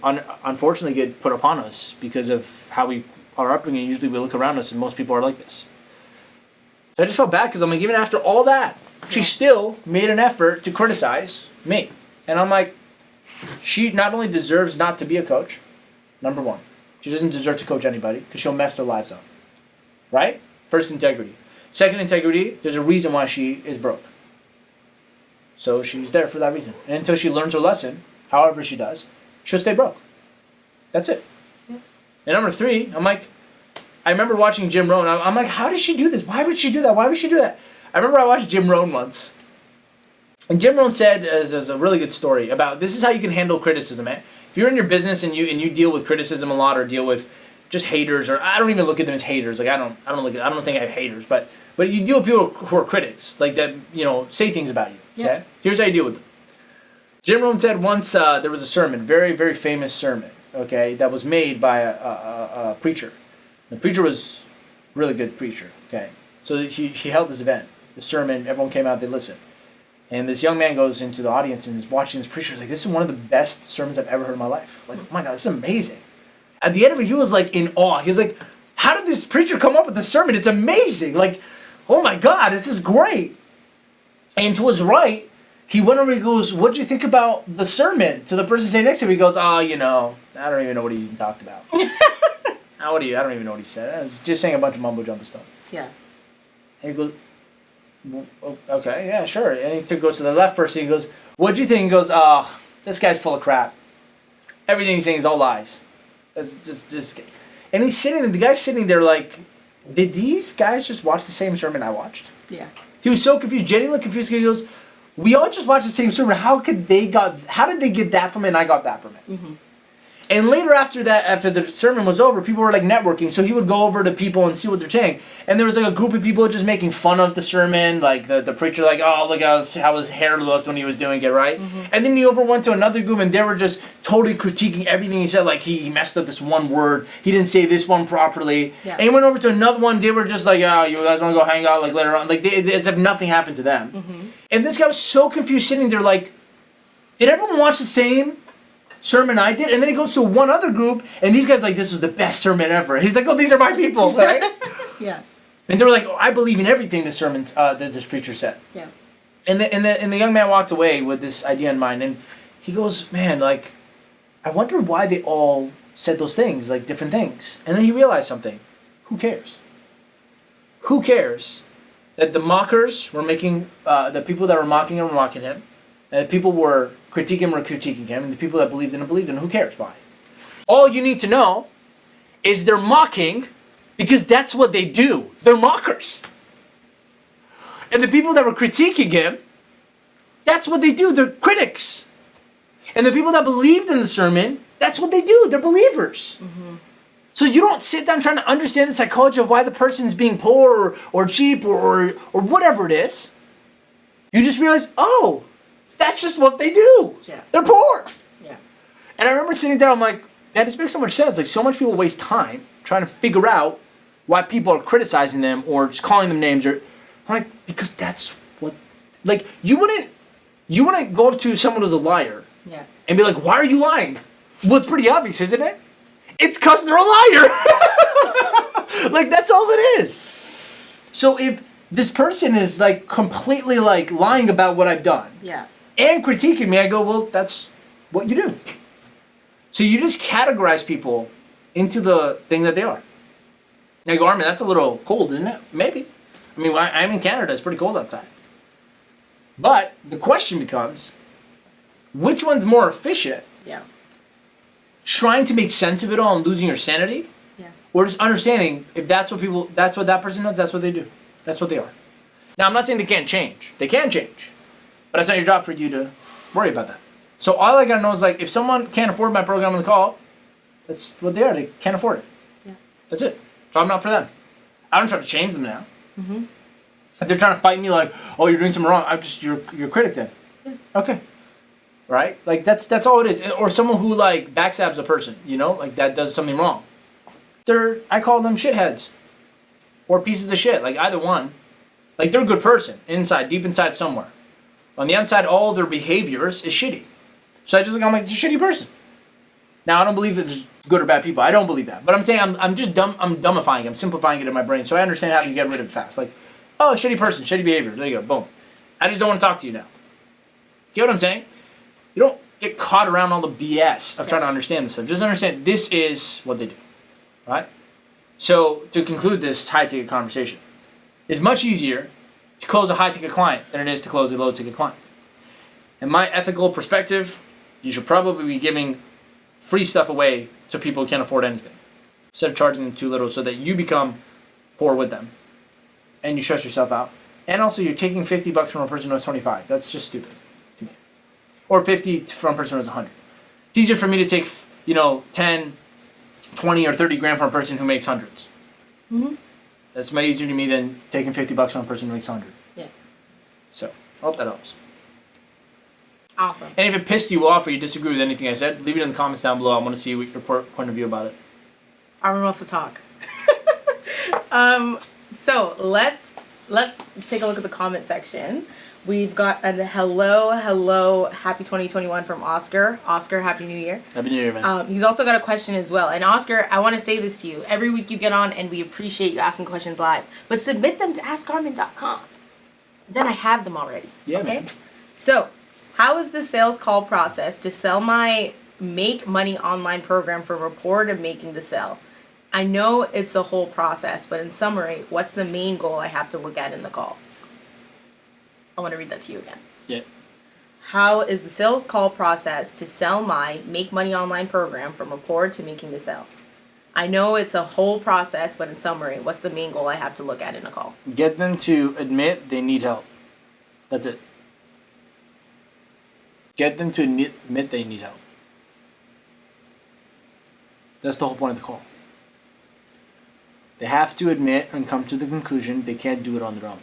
unfortunately get put upon us because of how our upbringing. Usually we look around us and most people are like this. So I just felt bad because I'm like, even after all that, she still made an effort to criticize me. And I'm like, she not only deserves not to be a coach, number one. She doesn't deserve to coach anybody because she'll mess their lives up. Right? First, integrity. Second, integrity, there's a reason why she is broke. So she's there for that reason. And until she learns her lesson, however she does, she'll stay broke. That's it. Yeah. And number three, I'm like, I remember watching Jim Rohn. I'm like, how did she do this? Why would she do that? Why would she do that? I remember I watched Jim Rohn once. And Jim Rohn said, as a really good story about, this is how you can handle criticism, man. If you're in your business and you deal with criticism a lot or deal with just haters, or I don't even look at them as haters. Like I don't think I have haters, but you deal with people who are critics, like that, say things about you. Yeah. Okay? Here's how you deal with them. Jim Rohn said once there was a sermon, very, very famous sermon, okay, that was made by a preacher. The preacher was a really good preacher, okay. So he held this event, the sermon, everyone came out, they listened. And this young man goes into the audience and is watching this preacher. He's like, this is one of the best sermons I've ever heard in my life. Like, oh my God, this is amazing. At the end of it, he was like in awe. He was like, how did this preacher come up with this sermon? It's amazing. Like, oh my God, this is great. And to his right, he went over, he goes, what did you think about the sermon? To the person sitting next to him, he goes, I don't even know what he even talked about. I don't even know what he said. I was just saying a bunch of mumbo jumbo stuff. Yeah. And he goes, okay, yeah, sure. And he goes to the left person, he goes, what'd you think? He goes, this guy's full of crap. Everything he's saying is all lies. This. And he's sitting there, the guy's sitting there like, did these guys just watch the same sermon I watched? Yeah. He was so confused, genuinely confused. He goes, we all just watched the same sermon. How did they get that from it and I got that from it? Mm-hmm. And later after the sermon was over, people were like networking, so he would go over to people and see what they're saying. And there was like a group of people just making fun of the sermon, like the preacher, like, oh, look how his hair looked when he was doing it, right? Mm-hmm. And then he went to another group and they were just totally critiquing everything he said, like he messed up this one word, he didn't say this one properly. Yeah. And he went over to another one, they were just like, oh, you guys want to go hang out like later on? Like as if nothing happened to them. Mm-hmm. And this guy was so confused sitting there like, did everyone watch the same sermon I did? And then he goes to one other group and these guys like, this was the best sermon ever. He's like, oh, these are my people, right? Yeah. And they were like, oh, I believe in everything this sermon that this preacher said. Yeah. And the young man walked away with this idea in mind, and he goes, man, like, I wonder why they all said those things, like different things. And then he realized something. Who cares? Who cares that the mockers were making, the people that were mocking him were mocking him, and the people were critiquing him, and the people that believed in him believed in him. Who cares why? All you need to know is they're mocking because that's what they do. They're mockers. And the people that were critiquing him, that's what they do. They're critics. And the people that believed in the sermon, that's what they do. They're believers. Mm-hmm. So you don't sit down trying to understand the psychology of why the person's being poor or cheap or whatever it is. You just realize, oh, that's just what they do. Yeah. They're poor. Yeah. And I remember sitting there, I'm like, man, this makes so much sense. Like, so much people waste time trying to figure out why people are criticizing them or just calling them names. Or I'm like, because that's what, like, you wouldn't go up to someone who's a liar and be like, why are you lying? Well, it's pretty obvious, isn't it? It's because they're a liar. Like, that's all it is. So if this person is, like, completely, like, lying about what I've done and critiquing me, I go, well, that's what you do. So you just categorize people into the thing that they are. And I go, Armin, that's a little cold, isn't it? Maybe. I mean, I'm in Canada. It's pretty cold outside. But the question becomes, which one's more efficient? Yeah. Trying to make sense of it all and losing your sanity? Yeah. Or just understanding if that's what that person does, that's what they do. That's what they are. Now, I'm not saying they can't change. They can change. But it's not your job for you to worry about that. So all I gotta know is, like, if someone can't afford my program on the call, that's what they are. They can't afford it. Yeah. That's it. So I'm not for them. I don't try to change them now. Mm-hmm. If they're trying to fight me like, oh, you're doing something wrong, I'm just you're a critic then. Yeah. Okay. Right? Like that's all it is. Or someone who like backstabs a person, like that does something wrong. I call them shitheads. or pieces of shit. Like either one. Like they're a good person inside, deep inside somewhere. On the outside, all their behaviors is shitty. So I just look, I'm like, it's a shitty person. Now I don't believe that there's good or bad people. I don't believe that. But I'm saying I'm just I'm dumbifying it. I'm simplifying it in my brain so I understand how to get rid of it fast. Like, oh, shitty person, shitty behavior. There you go. Boom. I just don't want to talk to you now. You know what I'm saying? You don't get caught around all the BS of trying to understand this stuff. Just understand this is what they do. Right? So to conclude this high-ticket conversation, it's much easier to close a high-ticket client than it is to close a low-ticket client. In my ethical perspective, you should probably be giving free stuff away to people who can't afford anything, instead of charging them too little so that you become poor with them and you stress yourself out. And also you're taking $50 from a person who has 25. That's just stupid to me. Or 50 from a person who has 100. It's easier for me to take, 10, 20 or 30 grand from a person who makes hundreds. Mm-hmm. That's much easier to me than taking $50 from a person who makes 100. Yeah. So, I hope that helps. Awesome. And if it pissed you off or you disagree with anything I said, leave it in the comments down below. I want to see what your point of view about it. Armin wants to talk. So let's take a look at the comment section. We've got a hello, happy 2021 from Oscar. Oscar, happy New Year. Happy New Year, man. He's also got a question as well. And Oscar, I want to say this to you. Every week you get on and we appreciate you asking questions live. But submit them to AskArmin.com. Then I have them already. Yeah, okay? man. So, how is the sales call process to sell my Make Money online program from rapport to making the sale? I know it's a whole process, but in summary, what's the main goal I have to look at in the call? I want to read that to you again. Yeah. How is the sales call process to sell my Make Money online program from rapport to making the sale? I know it's a whole process, but in summary, what's the main goal I have to look at in a call? Get them to admit they need help. That's it. Get them to admit they need help. That's the whole point of the call. They have to admit and come to the conclusion they can't do it on their own.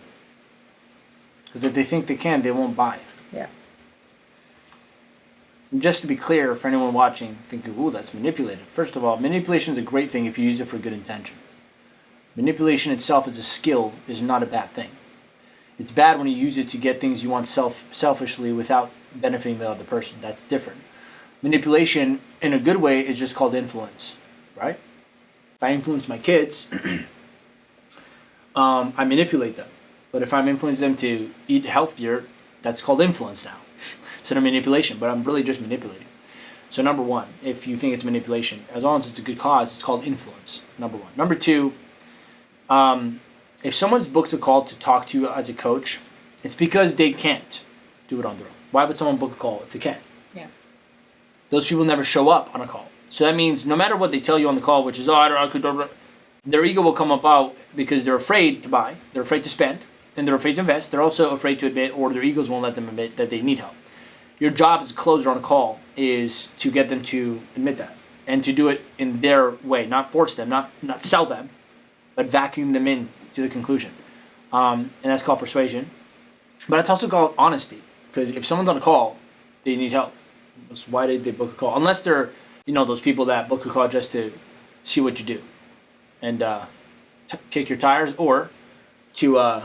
Because if they think they can, they won't buy it. Yeah. And just to be clear, for anyone watching, thinking, ooh, that's manipulative. First of all, manipulation is a great thing if you use it for good intention. Manipulation itself as a skill is not a bad thing. It's bad when you use it to get things you want selfishly without benefiting the other person. That's different. Manipulation, in a good way, is just called influence, right? If I influence my kids, I manipulate them. But if I'm influencing them to eat healthier, that's called influence now. Instead of manipulation, but I'm really just manipulating. So number one, if you think it's manipulation, as long as it's a good cause, it's called influence, number one. Number two, if someone's booked a call to talk to you as a coach, it's because they can't do it on their own. Why would someone book a call if they can't? Yeah. Those people never show up on a call. So that means no matter what they tell you on the call, which is, their ego will come about because they're afraid to buy, they're afraid to spend, and they're afraid to invest. They're also afraid to admit, or their egos won't let them admit that they need help. Your job as a closer on a call is to get them to admit that and to do it in their way, not force them, not sell them, but vacuum them in to the conclusion. And that's called persuasion. But it's also called honesty, because if someone's on a call, they need help. So why did they book a call? Unless they're, those people that book a call just to see what you do and kick your tires, or to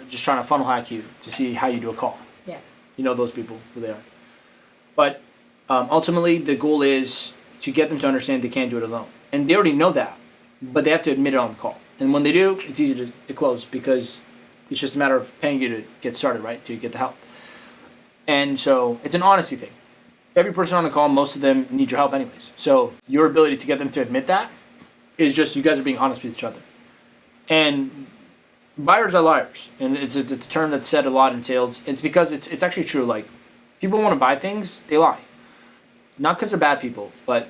just trying to funnel hack you to see how you do a call. Yeah. You know those people, who they are. But ultimately, the goal is to get them to understand they can't do it alone. And they already know that, but they have to admit it on the call. And when they do, it's easy to close, because it's just a matter of paying you to get started, right, to get the help. And so it's an honesty thing. Every person on the call, most of them need your help anyways. So your ability to get them to admit that is just you guys are being honest with each other. And buyers are liars, and it's a term that's said a lot in sales. It's because it's actually true. Like, people want to buy things, they lie. Not because they're bad people, but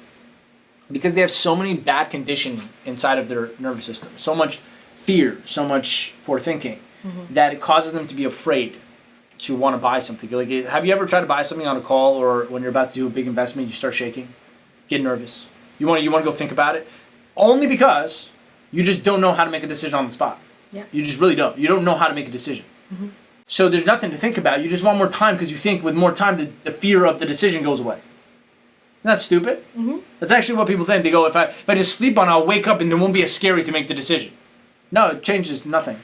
because they have so many bad conditioning inside of their nervous system, so much fear, so much poor thinking, that it causes them to be afraid to want to buy something. Like, have you ever tried to buy something on a call, or when you're about to do a big investment, you start shaking, get nervous, you want to go think about it, only because you just don't know how to make a decision on the spot. Yeah. You just really don't. You don't know how to make a decision. So there's nothing to think about. You just want more time, because you think with more time the fear of the decision goes away. Isn't that stupid? That's actually what people think. They go, if I just sleep on it, I'll wake up and it won't be as scary to make the decision. No, it changes nothing.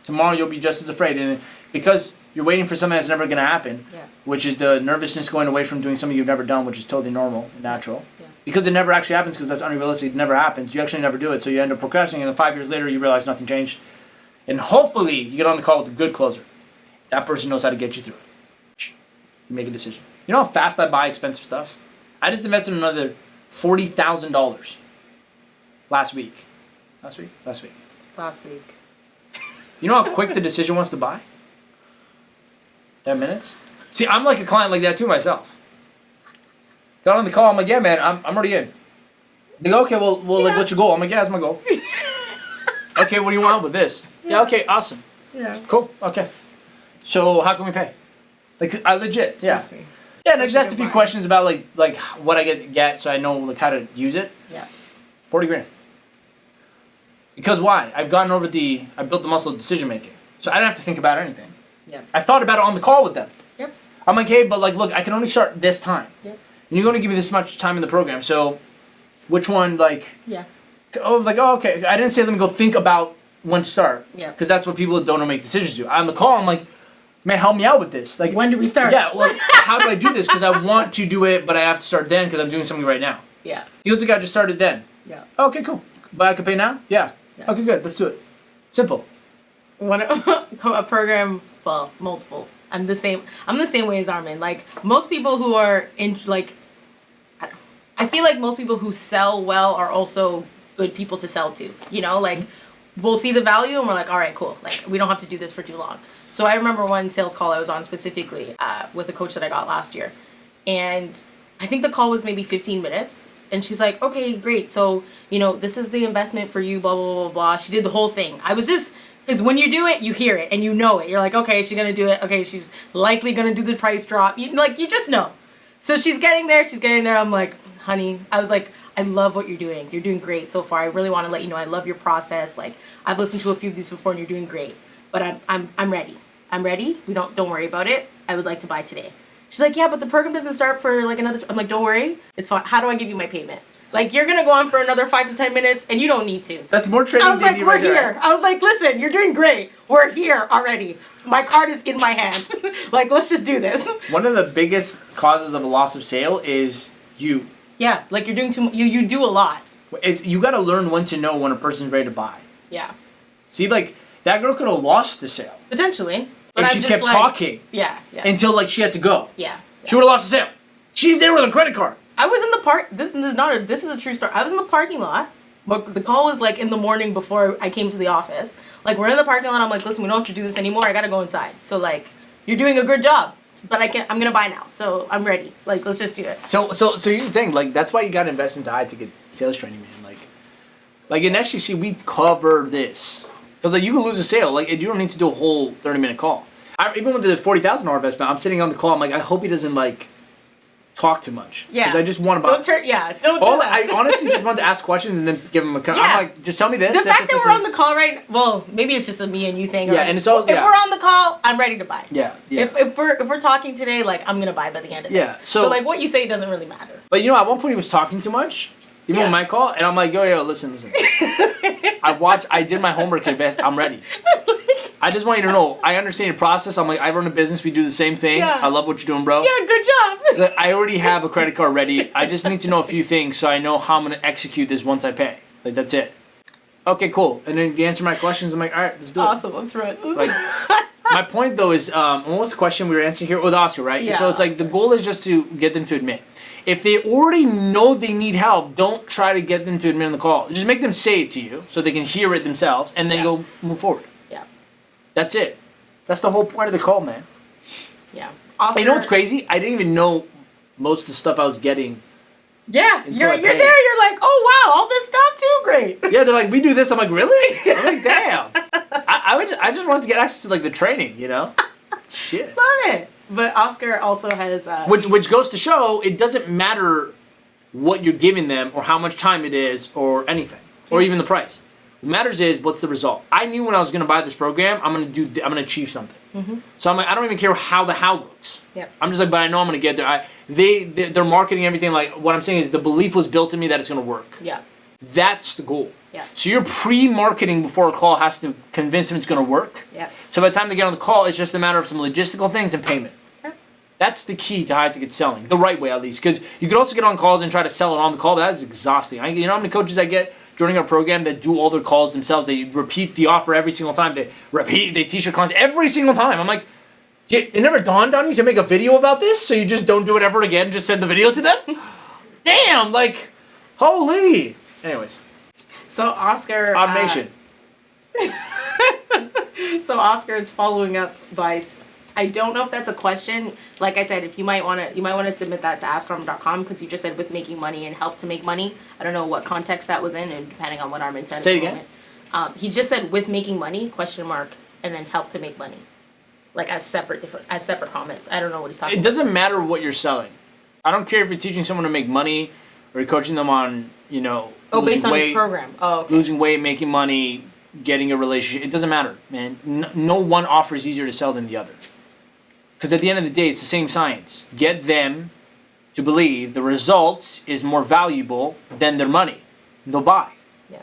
Tomorrow you'll be just as afraid, and because you're waiting for something that's never going to happen, which is the nervousness going away from doing something you've never done, which is totally normal and natural. Yeah. Because it never actually happens, because that's unrealistic. It never happens. You actually never do it, so you end up procrastinating, and then 5 years later you realize nothing changed, and hopefully you get on the call with a good closer. That person knows how to get you through it. You make a decision. You know how fast I buy expensive stuff? I just invested another $40,000 last week. Last week. You know how quick the decision was to buy? 10 minutes? See, I'm like a client like that too myself. Got on the call, I'm like, yeah, man, I'm already in. They go, okay, well, like, what's your goal? I'm like, yeah, that's my goal. Okay, what do you want with this? Yeah, okay, awesome. Yeah. Cool, okay. So how can we pay? Like, I legit, yeah. Trust me. Yeah, and I just asked a few questions about like what I get so I know like how to use it. Yeah. 40 grand. Because why? I built the muscle of decision making. So I didn't have to think about anything. Yep. I thought about it on the call with them. Yep. I'm like, hey, but like, look, I can only start this time. Yep. And you're going to give me this much time in the program. So which one, like... Yeah. Oh, okay. I didn't say let me go think about when to start. Yeah. Because that's what people that don't know make decisions do. On the call, I'm like, man, help me out with this. Like, When do we start? Yeah, well, how do I do this? Because I want to do it, but I have to start then because I'm doing something right now. Yeah. He goes, I just started then. Yeah. Okay, cool. But I can pay now? Yeah. Okay, good. Let's do it. Simple. A program, well, multiple. I'm the same way as Armin. Like, most people who are in, like, I feel like most people who sell well are also good people to sell to. You know, like, we'll see the value and we're like, all right, cool. Like, we don't have to do this for too long. So I remember one sales call I was on specifically with a coach that I got last year. And I think the call was maybe 15 minutes. And she's like, okay, great. So, you know, this is the investment for you, blah, blah, blah, blah. She did the whole thing. I was just, because when you do it, you hear it and you know it. You're like, okay, she's going to do it. Okay, she's likely going to do the price drop. You just know. So she's getting there. I'm like, honey, I was like, I love what you're doing. You're doing great so far. I really want to let you know I love your process. Like, I've listened to a few of these before and you're doing great. But I'm ready. I'm ready. Don't worry about it. I would like to buy today. She's like, yeah, but the program doesn't start for like another... I'm like, don't worry. It's fine. How do I give you my payment? Like, you're going to go on for another 5 to 10 minutes and you don't need to. That's more training than you. I was like, we're here. I was like, listen, you're doing great. We're here already. My card is in my hand. Like, let's just do this. One of the biggest causes of a loss of sale is you. Yeah, like you're doing too much. You do a lot. You got to learn when to know when a person's ready to buy. Yeah. See, like, that girl could have lost the sale. Potentially. But if she kept talking. Yeah. Until, like, she had to go. Yeah. She would have lost the sale. She's there with a credit card. I was in the park. This is a true story. I was in the parking lot. But the call was like in the morning before I came to the office. Like, we're in the parking lot. I'm like, listen, we don't have to do this anymore. I gotta go inside. So like, you're doing a good job. But I'm gonna buy now. So I'm ready. Like, let's just do it. So here's the thing. Like, that's why you gotta invest into high ticket sales training, man. Like in SGC, we cover this. Because like, you can lose a sale. Like, you don't need to do a whole 30-minute call. Even with the $40,000 investment, I'm sitting on the call. I'm like, I hope he doesn't like talk too much. Yeah. Because I just want to buy. Don't do that. I honestly just wanted to ask questions and then give him a. I'm like, just tell me this. The fact that we're on the call well, maybe it's just a me and you thing. Yeah, and it's all. If we're on the call, I'm ready to buy. Yeah. If we're talking today, like, I'm gonna buy by the end of this. Yeah. So like, what you say doesn't really matter. But you know, at one point he was talking too much. Even on my call, and I'm like, yo, listen. I did my homework, invest. I'm ready. I just want you to know, I understand your process. I'm like, I run a business. We do the same thing. Yeah. I love what you're doing, bro. Yeah, good job. I already have a credit card ready. I just need to know a few things so I know how I'm going to execute this once I pay. Like, that's it. Okay, cool. And then you answer my questions. I'm like, all right, let's do it. Awesome, let's run. Like, my point, though, is, what was the question we were answering here? With Oscar, right? Yeah. So it's like, the goal is just to get them to admit. If they already know they need help, don't try to get them to admit on the call. Just make them say it to you so they can hear it themselves and then go move forward. Yeah. That's it. That's the whole point of the call, man. Yeah. Oscar, You know what's crazy? I didn't even know most of the stuff I was getting. Yeah, you're there. You're like, oh wow, all this stuff too. Great. Yeah, they're like, we do this. I'm like, really? I'm like, damn. I just wanted to get access to like the training, you know? Shit. Love it. But Oscar also has which goes to show it doesn't matter what you're giving them or how much time it is or anything or even the price. What matters is what's the result. I knew when I was going to buy this program, I'm going to achieve something. Mm-hmm. So I'm like, I don't even care how the how looks. Yep. I'm just like, but I know I'm going to get there. They're marketing everything. Like, what I'm saying is the belief was built in me that it's going to work. Yeah. That's the goal. Yeah. So you're pre-marketing before a call has to convince them it's going to work. Yeah. So by the time they get on the call, it's just a matter of some logistical things and payment. Yeah. That's the key to high ticket selling, the right way at least. Because you could also get on calls and try to sell it on the call, but that is exhausting. You know how many coaches I get joining our program that do all their calls themselves? They repeat the offer every single time. They teach their clients every single time. I'm like, it never dawned on you to make a video about this, so you just don't do it ever again, just send the video to them? Damn, like, holy. Anyways. So Oscar. Automation. So Oscar is following up by. I don't know if that's a question. Like I said, if you might want to submit that to AskArmin.com because you just said with making money and help to make money. I don't know what context that was in, and depending on what Armin said. Say it again. He just said with making money ? And then help to make money, like as separate comments. I don't know what he's talking about. It doesn't matter what you're selling. I don't care if you're teaching someone to make money or you're coaching them on, based on his program. Oh, okay. Losing weight, making money, getting a relationship. It doesn't matter, man. No one offer is easier to sell than the other. Because at the end of the day, it's the same science. Get them to believe the results is more valuable than their money. And they'll buy. Yeah.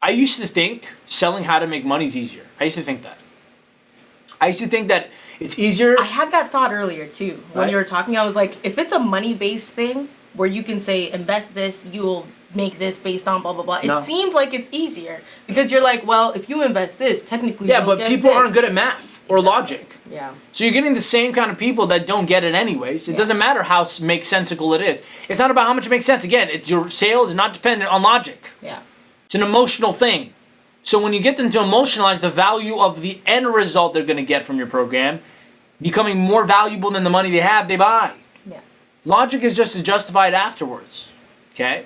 I used to think selling how to make money is easier. I used to think that. I used to think that it's easier. I had that thought earlier too. When Right? you were talking, I was like, if it's a money-based thing where you can say, invest this, you'll make this based on blah, blah, blah. No. It seems like it's easier. Because you're like, well, if you invest this, technically Yeah, you'll but get people this. aren't good at math or logic. Yeah. So you're getting the same kind of people that don't get it anyways. It doesn't matter how makes sensical it is. It's not about how much it makes sense. Again, your sale is not dependent on logic. Yeah. It's an emotional thing. So when you get them to emotionalize the value of the end result they're going to get from your program, becoming more valuable than the money they have, they buy. Yeah. Logic is just to justify it afterwards. Okay?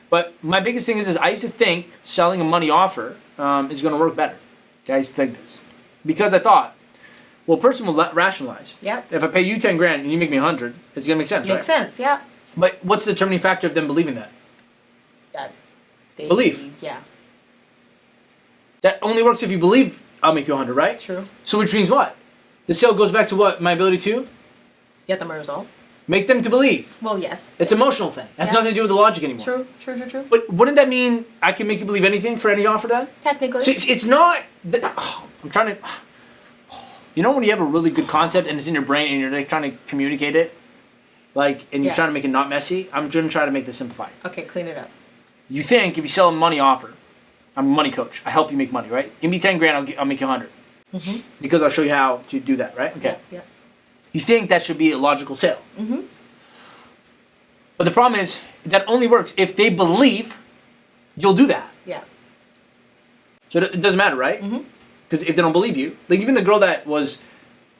But my biggest thing is I used to think selling a money offer is going to work better. Okay? I used to think this. Because I thought, well, a person will rationalize. Yep. If I pay you 10 grand and you make me 100, it's going to make sense, Makes right? sense, yeah. But what's the determining factor of them believing that? That they, Belief. Yeah. That only works if you believe I'll make you 100, right? True. So which means what? The sale goes back to what? My ability to Get them a result. make them to believe. Well, yes. It's an emotional thing. It has Yeah. nothing to do with the logic anymore. True. But wouldn't that mean I can make you believe anything for any offer then? Technically. So it's not. I'm trying to. You know when you have a really good concept and it's in your brain and you're like trying to communicate it, and you're Yeah. trying to make it not messy. I'm going to try to make this simplified. Okay, clean it up. You think if you sell a money offer, I'm a money coach. I help you make money, right? Give me 10 grand, I'll make you 100. Mm-hmm. Because I'll show you how to do that, right? Okay. Yeah. You think that should be a logical sale. Mm-hmm. But the problem is that only works if they believe you'll do that. Yeah. So it doesn't matter, right? Mm-hmm. Because if they don't believe you, like even the girl that was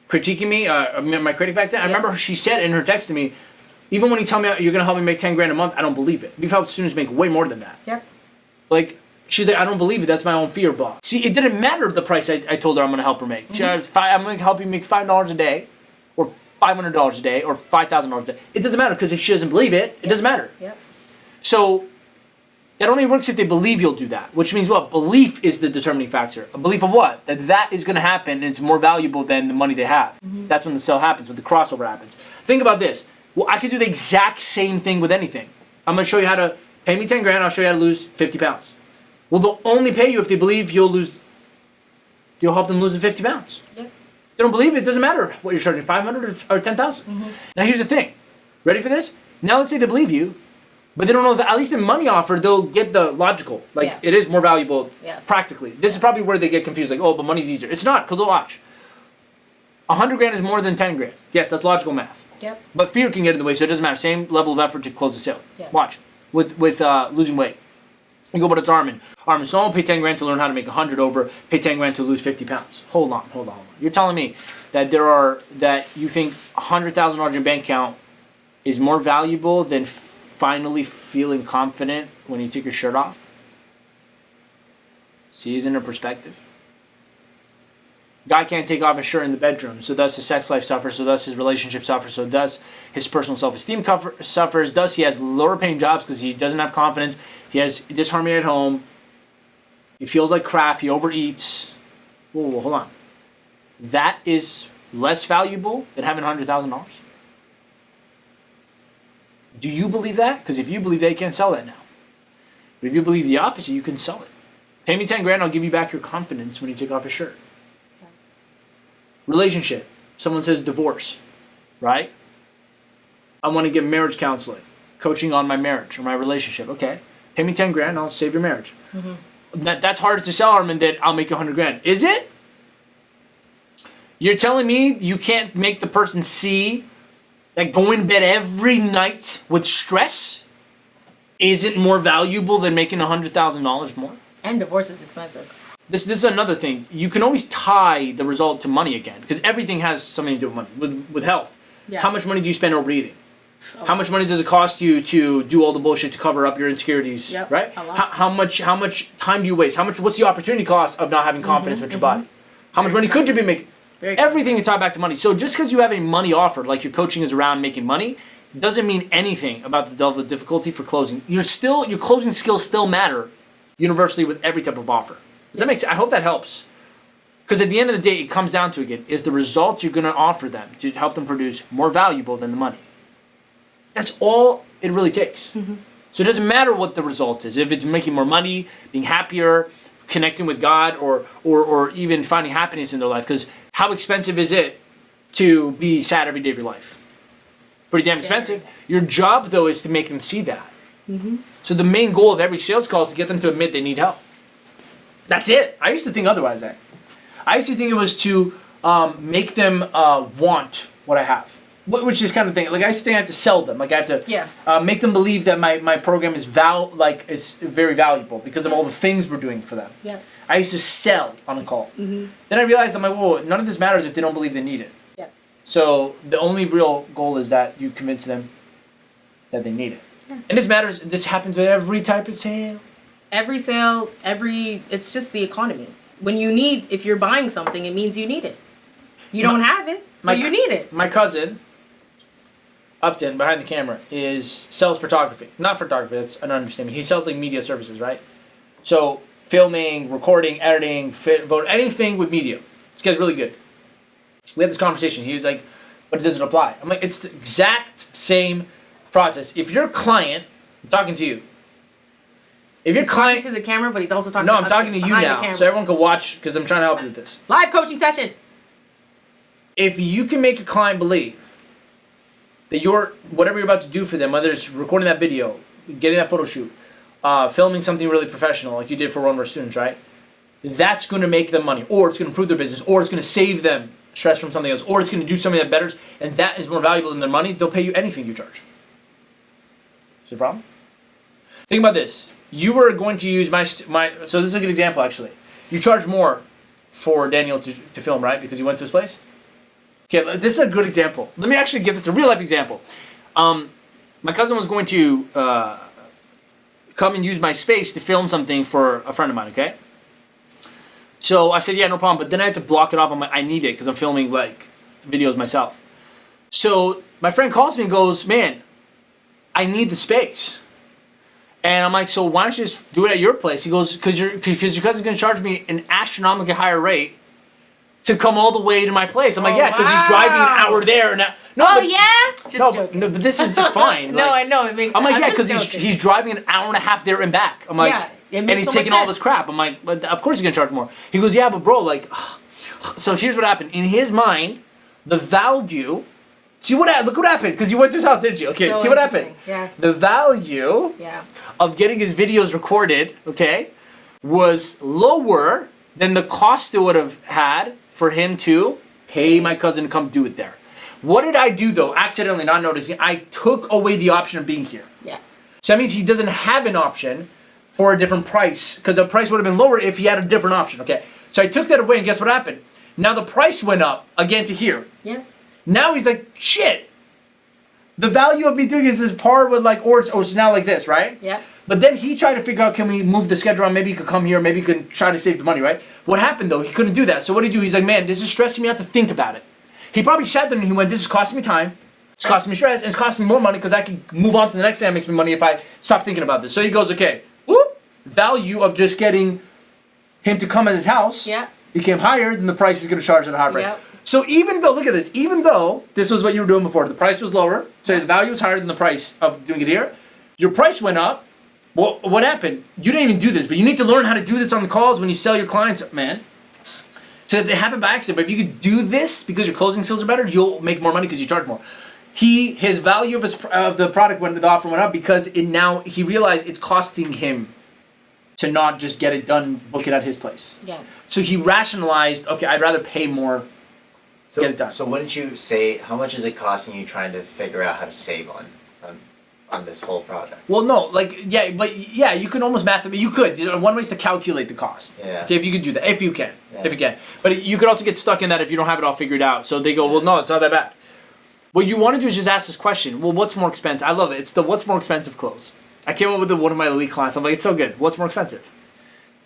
critiquing me, my critic back then, I remember she said in her text to me, even when you tell me you're going to help me make 10 grand a month, I don't believe it. We've helped students make way more than that. Yep. Like, she's like, I don't believe it. That's my own fear block. See, it didn't matter the price I told her I'm going to help her make. Mm-hmm. I'm going to help you make $5 a day or $500 a day or $5,000 a day. It doesn't matter because if she doesn't believe it, it doesn't matter. Yep. So that only works if they believe you'll do that, which means what? Belief is the determining factor. A belief of what? That is going to happen and it's more valuable than the money they have. Mm-hmm. That's when the sale happens, when the crossover happens. Think about this. Well, I could do the exact same thing with anything. I'm going to show you how to pay me 10 grand. I'll show you how to lose 50 pounds. Well, they'll only pay you if they believe you'll help them lose the 50 pounds. Yep. They don't believe it, it doesn't matter what you're charging, 500 or 10,000. Mm-hmm. Now here's the thing. Ready for this? Now let's say they believe you, but they don't know that at least in money offer, they'll get the logical. Like Yeah. it is more valuable Yes. practically. This is probably where they get confused. Like, oh, but money's easier. It's not, because they'll watch. 100 grand is more than 10 grand. Yes, that's logical math. Yep. But fear can get in the way, so it doesn't matter. Same level of effort to close the sale. Yeah. Watch. With losing weight. You go, but it's Armin. Armin, so I won't pay 10 grand to learn how to make 100 over, pay 10 grand to lose 50 pounds. Hold on. You're telling me that that you think $100,000 in your bank account is more valuable than finally feeling confident when you take your shirt off? See, isn't it perspective? Guy can't take off his shirt in the bedroom, so thus his sex life suffers, so thus his relationship suffers, so thus his personal self-esteem suffers, thus he has lower paying jobs because he doesn't have confidence, he has disharmony at home, he feels like crap, he overeats. Whoa, hold on. That is less valuable than having $100,000? Do you believe that? Because if you believe that, you can't sell that now. But if you believe the opposite, you can sell it. Pay me 10 grand, I'll give you back your confidence when you take off your shirt. Yeah. Relationship. Someone says divorce, right? I want to get marriage counseling, coaching on my marriage or my relationship. Okay, pay me 10 grand, I'll save your marriage. That's harder to sell, Armin, than I'll make you 100 grand. Is it? You're telling me you can't make the person see that going to bed every night with stress isn't more valuable than making $100,000 more? And divorce is expensive. This is another thing. You can always tie the result to money again, because everything has something to do with money. With health, Yeah. how much money do you spend overeating? How much money does it cost you to do all the bullshit to cover up your insecurities? Yep, right? a lot. How much time do you waste? What's the opportunity cost of not having confidence with your body? How much money could you be making? Very Everything is tied back to money. So just because you have a money offer, like your coaching is around making money, doesn't mean anything about the level of difficulty for closing. Your closing skills still matter universally with every type of offer. Does that make sense? I hope that helps. Because at the end of the day, it comes down to, again, is the results you're going to offer them to help them produce more valuable than the money. That's all it really takes. So it doesn't matter what the result is. If it's making more money, being happier, connecting with God, or even finding happiness in their life. Because how expensive is it to be sad every day of your life? Pretty damn expensive. Your job, though, is to make them see that. So the main goal of every sales call is to get them to admit they need help. That's it. I used to think otherwise. I used to think it was to make them want what I have. Which is kind of thing. Like I used to think I have to sell them. Like I have to make them believe that my program is is very valuable because of all the things we're doing for them. Yeah. I used to sell on a call. Then I realized I'm like, whoa, none of this matters if they don't believe they need it. Yeah. So the only real goal is that you convince them that they need it. Yeah. And this matters. This happens with every type of sale. Every sale, it's just the economy. If you're buying something, it means you need it. You don't have it, so you need it. My cousin, Upton, behind the camera, sells photography. Not photography, that's an understatement. He sells like media services, right? So filming, recording, editing, anything with media. This guy's really good. We had this conversation. He was like, but it doesn't apply. I'm like, it's the exact same process. If your client, I'm talking to you. If your client talking to the camera, but he's also talking. No, I'm talking to you now, so everyone can watch because I'm trying to help you with this. Live coaching session. If you can make your client believe that whatever you're about to do for them, whether it's recording that video, getting that photo shoot, filming something really professional like you did for one of our students, right? That's going to make them money, or it's going to improve their business, or it's going to save them stress from something else, or it's going to do something that betters, and that is more valuable than their money. They'll pay you anything you charge. Is there a problem? Think about this. You were going to use so this is a good example actually. You charge more for Daniel to film, right? Because you went to his place? Okay, this is a good example. Let me actually give this a real life example. My cousin was going to come and use my space to film something for a friend of mine, okay? So I said, yeah, no problem. But then I had to block it off. I'm like, I need it because I'm filming like videos myself. So my friend calls me and goes, man, I need the space. And I'm like, so why don't you just do it at your place? He goes, because your cousin's going to charge me an astronomically higher rate to come all the way to my place. I'm like, yeah, because he's driving an hour there. No, Joking. No, but this is fine. No, I know, it makes sense. I'm like, yeah, because he's driving an hour and a half there and back. I'm like, and he's taking all this crap. I'm like, but of course he's going to charge more. He goes, yeah, but bro, like, so here's what happened. In his mind, the value... Look what happened, because you went to his house, didn't you? Okay, see what happened? Yeah. The value of getting his videos recorded, okay, was lower than the cost it would have had for him to pay my cousin to come do it there. What did I do, though, accidentally, not noticing? I took away the option of being here. Yeah. So that means he doesn't have an option for a different price, because the price would have been lower if he had a different option, okay? So I took that away, and guess what happened? Now the price went up again to here. Yeah. Now he's like, shit. The value of me doing this par with like, or it's now like this, right? Yeah. But then he tried to figure out, can we move the schedule around? Maybe he could come here. Maybe he could try to save the money, right? What happened though? He couldn't do that. So what did he do? He's like, man, this is stressing me out to think about it. He probably sat there and he went, this is costing me time. It's costing me stress. And it's costing me more money because I can move on to the next thing that makes me money if I stop thinking about this. So he goes, okay, whoop, value of just getting him to come at his house became higher than the price he's going to charge at a higher price. Yep. So even though, look at this, even though this was what you were doing before, the price was lower, so the value was higher than the price of doing it here, your price went up, Well, what happened? You didn't even do this, but you need to learn how to do this on the calls when you sell your clients, man. So it happened by accident, but if you could do this because your closing skills are better, you'll make more money because you charge more. His value of the product when the offer went up because he realized it's costing him to not just get it done, book it at his place. Yeah. So he rationalized, okay, I'd rather pay more, get it done. So wouldn't you say, how much is it costing you trying to figure out how to save on this whole project? Well, no, you can almost you could. One way is to calculate the cost. Yeah. Okay, if you could do that, if you can. But you could also get stuck in that if you don't have it all figured out. So they go, well, no, it's not that bad. What you want to do is just ask this question. Well, what's more expensive? I love it. It's the what's more expensive close. I came up with one of my elite clients. I'm like, it's so good. What's more expensive?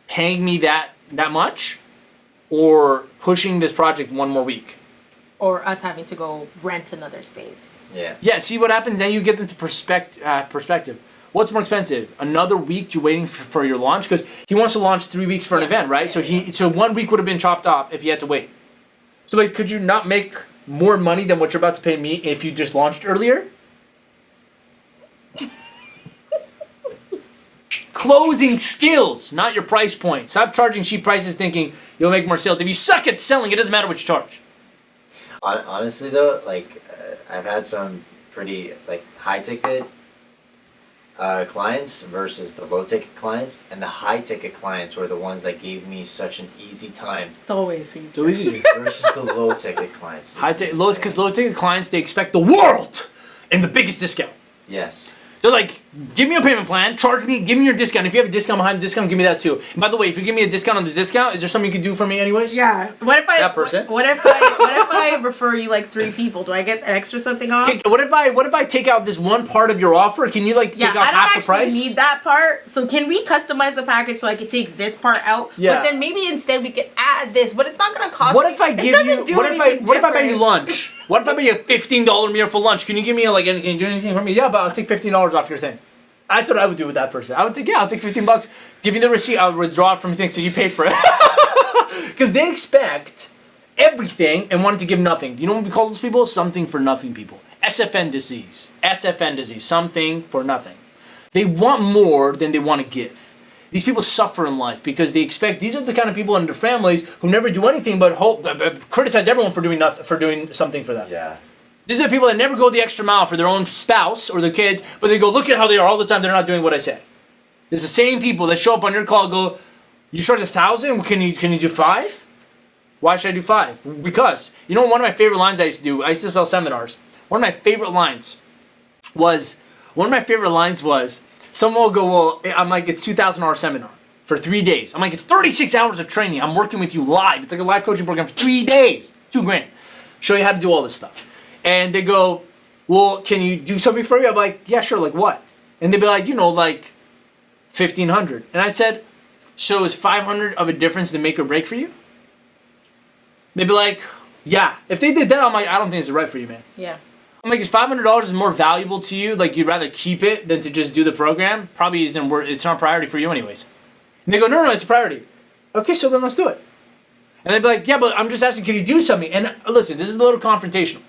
Paying me that much, or pushing this project one more week? Or us having to go rent another space. Yeah. Yeah, see what happens? Then you get them to perspective. What's more expensive? Another week you waiting for your launch? Because he wants to launch 3 weeks for an event, right? So 1 week would have been chopped off if he had to wait. So like, could you not make more money than what you're about to pay me if you just launched earlier? Closing skills, not your price point. Stop charging cheap prices thinking you'll make more sales. If you suck at selling, it doesn't matter what you charge. Honestly though, I've had some pretty high ticket clients versus the low ticket clients, and the high ticket clients were the ones that gave me such an easy time. It's always easy. So easy. Versus the low ticket clients. Because low ticket clients, they expect the world and the biggest discount. Yes. They're like, give me a payment plan, charge me, give me your discount. If you have a discount behind the discount, give me that too. And by the way, if you give me a discount on the discount, is there something you can do for me anyways? Yeah. What if I that person? What if I refer you 3 people? Do I get an extra something off? Okay, what if I take out this one part of your offer? Can you take out half the price? I don't actually need that part. So can we customize the package so I can take this part out? Yeah. But then maybe instead we could add this, but it's not gonna cost. What if I give you? What if I buy you lunch? What if I buy you a $15 meal for lunch? Can you give me can you do anything for me? Yeah, but I'll take $15 off your thing. That's what I would do with that person. I would think, I'll take $15. Give me the receipt. I'll withdraw it from the thing so you paid for it. Because they expect everything and wanted to give nothing. You know what we call those people? Something for nothing people. SFN disease. SFN disease. Something for nothing. They want more than they want to give. These people suffer in life because they expect, these are the kind of people in their families who never do anything but criticize everyone for doing nothing, for doing something for them. Yeah. These are the people that never go the extra mile for their own spouse or their kids, but they go, look at how they are all the time, they're not doing what I say. It's the same people that show up on your call and go, you charge 1,000? Can you do 5? Why should I do 5? Because, one of my favorite lines I used to sell seminars. One of my favorite lines was, someone will go, well, I'm like, it's $2,000 seminar for 3 days. I'm like, it's 36 hours of training. I'm working with you live. It's like a live coaching program for 3 days. $2,000. Show you how to do all this stuff. And they go, well, can you do something for me? I'm like, yeah, sure, like what? And they'd be like, $1,500. And I said, so is 500 of a difference to make or break for you? They'd be like, yeah. If they did that, I'm like, I don't think it's right for you, man. Yeah. I'm like, is $500 is more valuable to you? Like, you'd rather keep it than to just do the program? Probably isn't worth, it's not a priority for you anyways. And they go, no, it's a priority. Okay, so then let's do it. And they'd be like, yeah, but I'm just asking, can you do something? And listen, this is a little confrontational.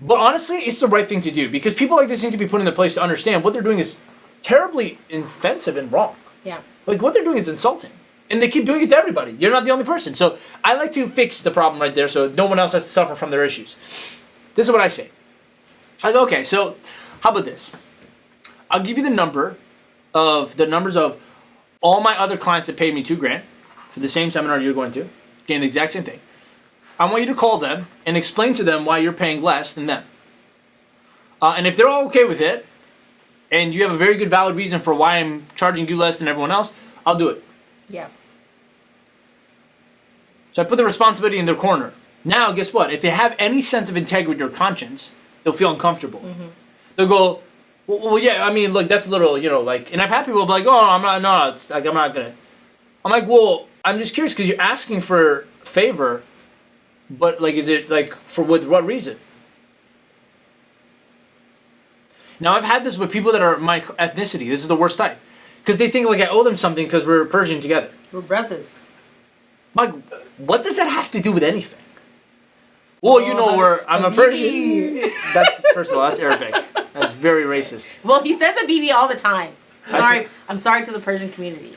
But honestly, it's the right thing to do because people like this need to be put in their place to understand what they're doing is terribly offensive and wrong. Yeah. Like what they're doing is insulting. And they keep doing it to everybody. You're not the only person. So I like to fix the problem right there so no one else has to suffer from their issues. This is what I say. I go, okay, so how about this? I'll give you the numbers of all my other clients that paid me $2,000 for the same seminar you're going to, getting the exact same thing. I want you to call them and explain to them why you're paying less than them. And if they're all okay with it, and you have a very good valid reason for why I'm charging you less than everyone else, I'll do it. Yeah. So I put the responsibility in their corner. Now, guess what? If they have any sense of integrity or conscience, they'll feel uncomfortable. Mm-hmm. They'll go, well, yeah, I mean, look, that's a little, and I've had people be like, oh, I'm not gonna. I'm like, well, I'm just curious because you're asking for favor. But is it for with what reason? Now I've had this with people that are my ethnicity. This is the worst type, because they think I owe them something because we're Persian together. We're brothers. What does that have to do with anything? Well, I'm a Persian. That's first of all, that's Arabic. That's very racist. Well, he says a BB all the time. I'm sorry to the Persian community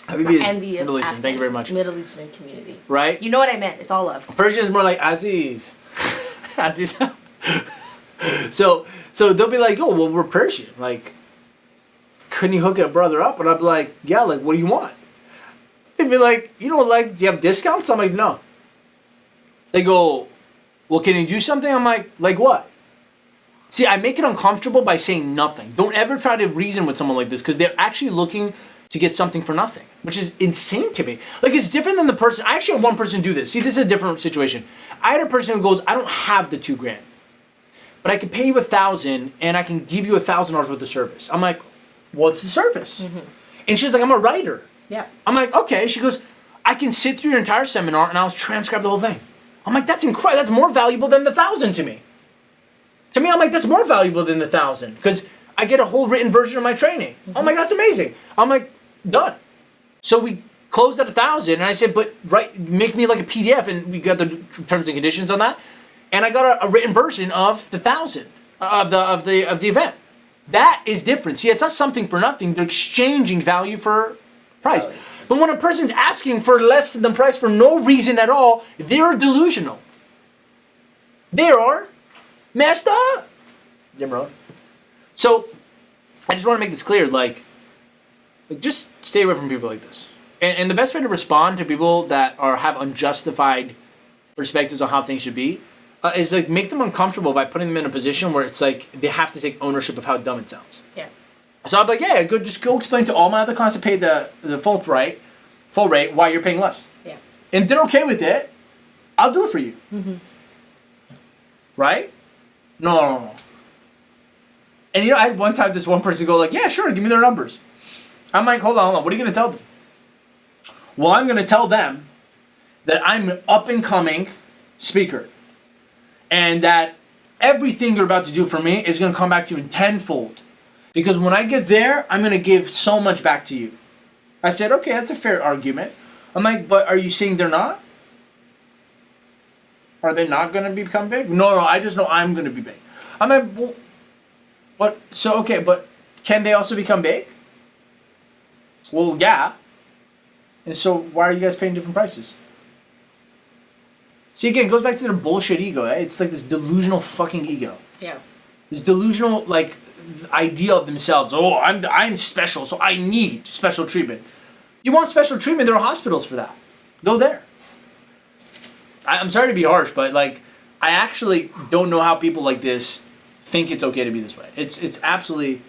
Habibi and is the Middle Eastern. Thank you very much. Middle Eastern community. Right? You know what I meant? It's all love. Persian is more like Aziz. Aziz. So they'll be like, oh, well, we're Persian. Like, couldn't you hook a brother up? And I'd be like, yeah, like, what do you want? They'd be like, you know, like, do you have discounts? I'm like, no. They go, well, can you do something? I'm like what? See, I make it uncomfortable by saying nothing. Don't ever try to reason with someone like this because they're actually looking to get something for nothing, which is insane to me. Like, it's different than the person. I actually had one person do this. See, this is a different situation. I had a person who goes, I don't have the $2,000, but I can pay you $1,000 and I can give you $1,000 worth of service. I'm like, what's the service? Mm-hmm. And she's like, I'm a writer. Yeah. I'm like, okay. She goes, I can sit through your entire seminar and I'll transcribe the whole thing. I'm like, that's incredible. That's more valuable than the $1,000 to me. To me, I'm like, that's more valuable than the $1,000 because I get a whole written version of my training. Mm-hmm. I'm like, that's amazing. I'm like, done. So we closed at $1,000 and I said, but make me like a PDF, and we got the terms and conditions on that. And I got a written version of the $1,000 of the event. That is different. See, it's not something for nothing. They're exchanging value for price. But when a person's asking for less than the price for no reason at all, they're delusional. They are messed up. Yeah, bro. So I just want to make this clear. Like just stay away from people like this. And the best way to respond to people that have unjustified perspectives on how things should be is like make them uncomfortable by putting them in a position where it's like they have to take ownership of how dumb it sounds. Yeah. So I'm like, yeah, go explain to all my other clients that pay the full rate why you're paying less. Yeah. And if they're okay with it, I'll do it for you. Mm-hmm. Right? No. And I had one time this one person go like, yeah, sure, give me their numbers. I'm like, hold on. What are you going to tell them? Well, I'm going to tell them that I'm an up-and-coming speaker and that everything you're about to do for me is going to come back to you in tenfold. Because when I get there, I'm going to give so much back to you. I said, okay, that's a fair argument. I'm like, but are you saying they're not? Are they not going to become big? No, I just know I'm going to be big. I'm like, well, but can they also become big? Well, yeah. And so why are you guys paying different prices? See, again, it goes back to their bullshit ego. Eh? It's like this delusional fucking ego. Yeah. This delusional idea of themselves. Oh, I'm special, so I need special treatment. You want special treatment? There are hospitals for that. Go there. I'm sorry to be harsh, but I actually don't know how people like this think it's okay to be this way. It's absolutely.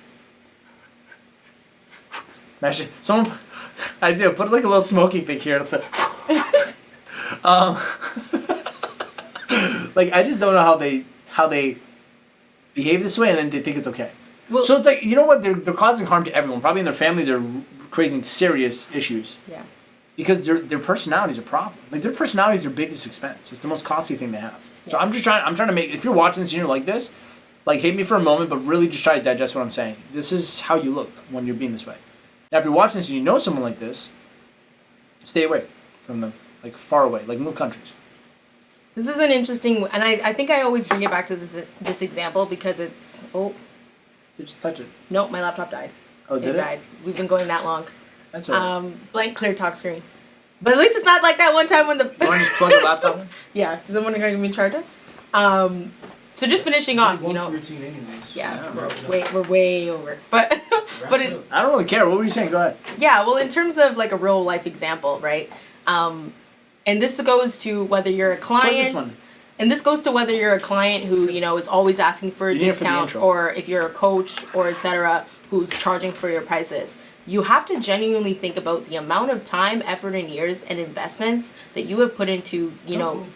Imagine someone. Isaiah, put a little smoking thing here. I just don't know how they behave this way, and then they think it's okay. Well, so it's like, you know what? They're causing harm to everyone. Probably in their family, they're creating serious issues. Yeah. Because their personality is a problem. Their personality is their biggest expense. It's the most costly thing they have. Yeah. So I'm trying to make. If you're watching this and you're like this, hate me for a moment, but really just try to digest what I'm saying. This is how you look when you're being this way. Now, if you're watching this and you know someone like this, stay away from them. Far away. Move countries. This is an interesting, and I think I always bring it back to this example because it's, You just touch it. Nope, my laptop died. Oh, did it? It died. We've been going that long. That's all right. Blank ClearTalk screen. But at least it's not like that one time when the... You want to just plug the laptop in? Yeah. Does someone give me a charger? So just finishing off, Yeah, we're way over. But I don't really care. What were you saying? Go ahead. Yeah, well, in terms of a real life example, right? And this goes to whether you're a client. And this goes to whether you're a client who, is always asking for a discount, or if you're a coach or etc. who's charging for your prices. You have to genuinely think about the amount of time, effort, and years and investments that you have put into,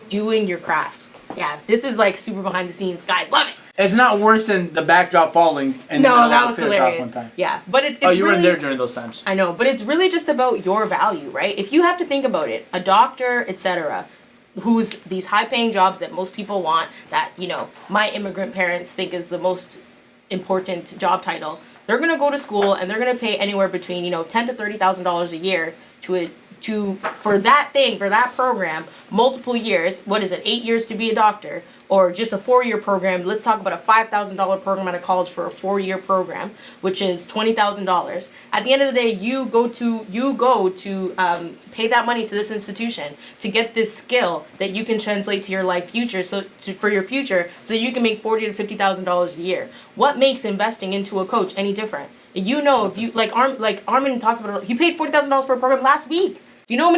doing your craft. Yeah, this is super behind the scenes. Guys, love it. It's not worse than the backdrop falling. And no, that was hilarious. One time. Yeah, but it's you really, weren't there during those times. I know, but it's really just about your value, right? If you have to think about it, a doctor, etc., who's these high-paying jobs that most people want, that my immigrant parents think is the most important job title. They're gonna go to school and they're gonna pay anywhere between $10,000 to $30,000 a year for that program, multiple years. What is it? 8 years to be a doctor. or just a 4-year program. Let's talk about a $5,000 program at a college for a 4-year program, which is $20,000. At the end of the day, you go to pay that money to this institution to get this skill that you can translate to your life future, for your future, so you can make $40,000 to $50,000 a year. What makes investing into a coach any different? You know, if you like Armin talks about, he paid $40,000 for a program last week. Do you know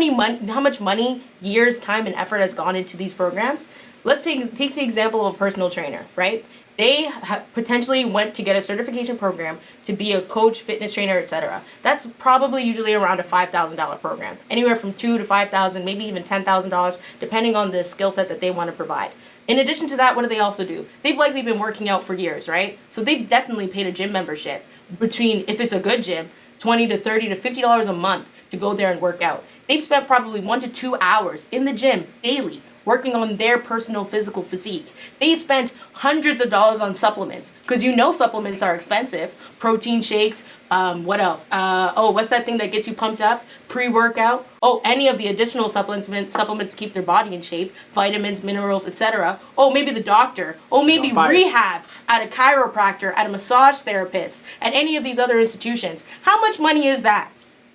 how much money, years, time, and effort has gone into these programs? Let's take the example of a personal trainer, right? They potentially went to get a certification program to be a coach, fitness trainer, etc. That's probably usually around a $5,000 program, anywhere from $2,000 to $5,000, maybe even $10,000, depending on the skill set that they want to provide. In addition to that, what do they also do? They've likely been working out for years, right? So they've definitely paid a gym membership between, if it's a good gym, $20 to $30 to $50 a month to go there and work out. They've spent probably 1 to 2 hours in the gym daily working on their personal physical physique. They spent hundreds of dollars on supplements, because you know supplements are expensive. Protein shakes, what else? What's that thing that gets you pumped up? Pre-workout. Any of the additional supplements to keep their body in shape, vitamins, minerals, etc. Maybe the doctor. Maybe rehab at a chiropractor, at a massage therapist, at any of these other institutions. How much money is that?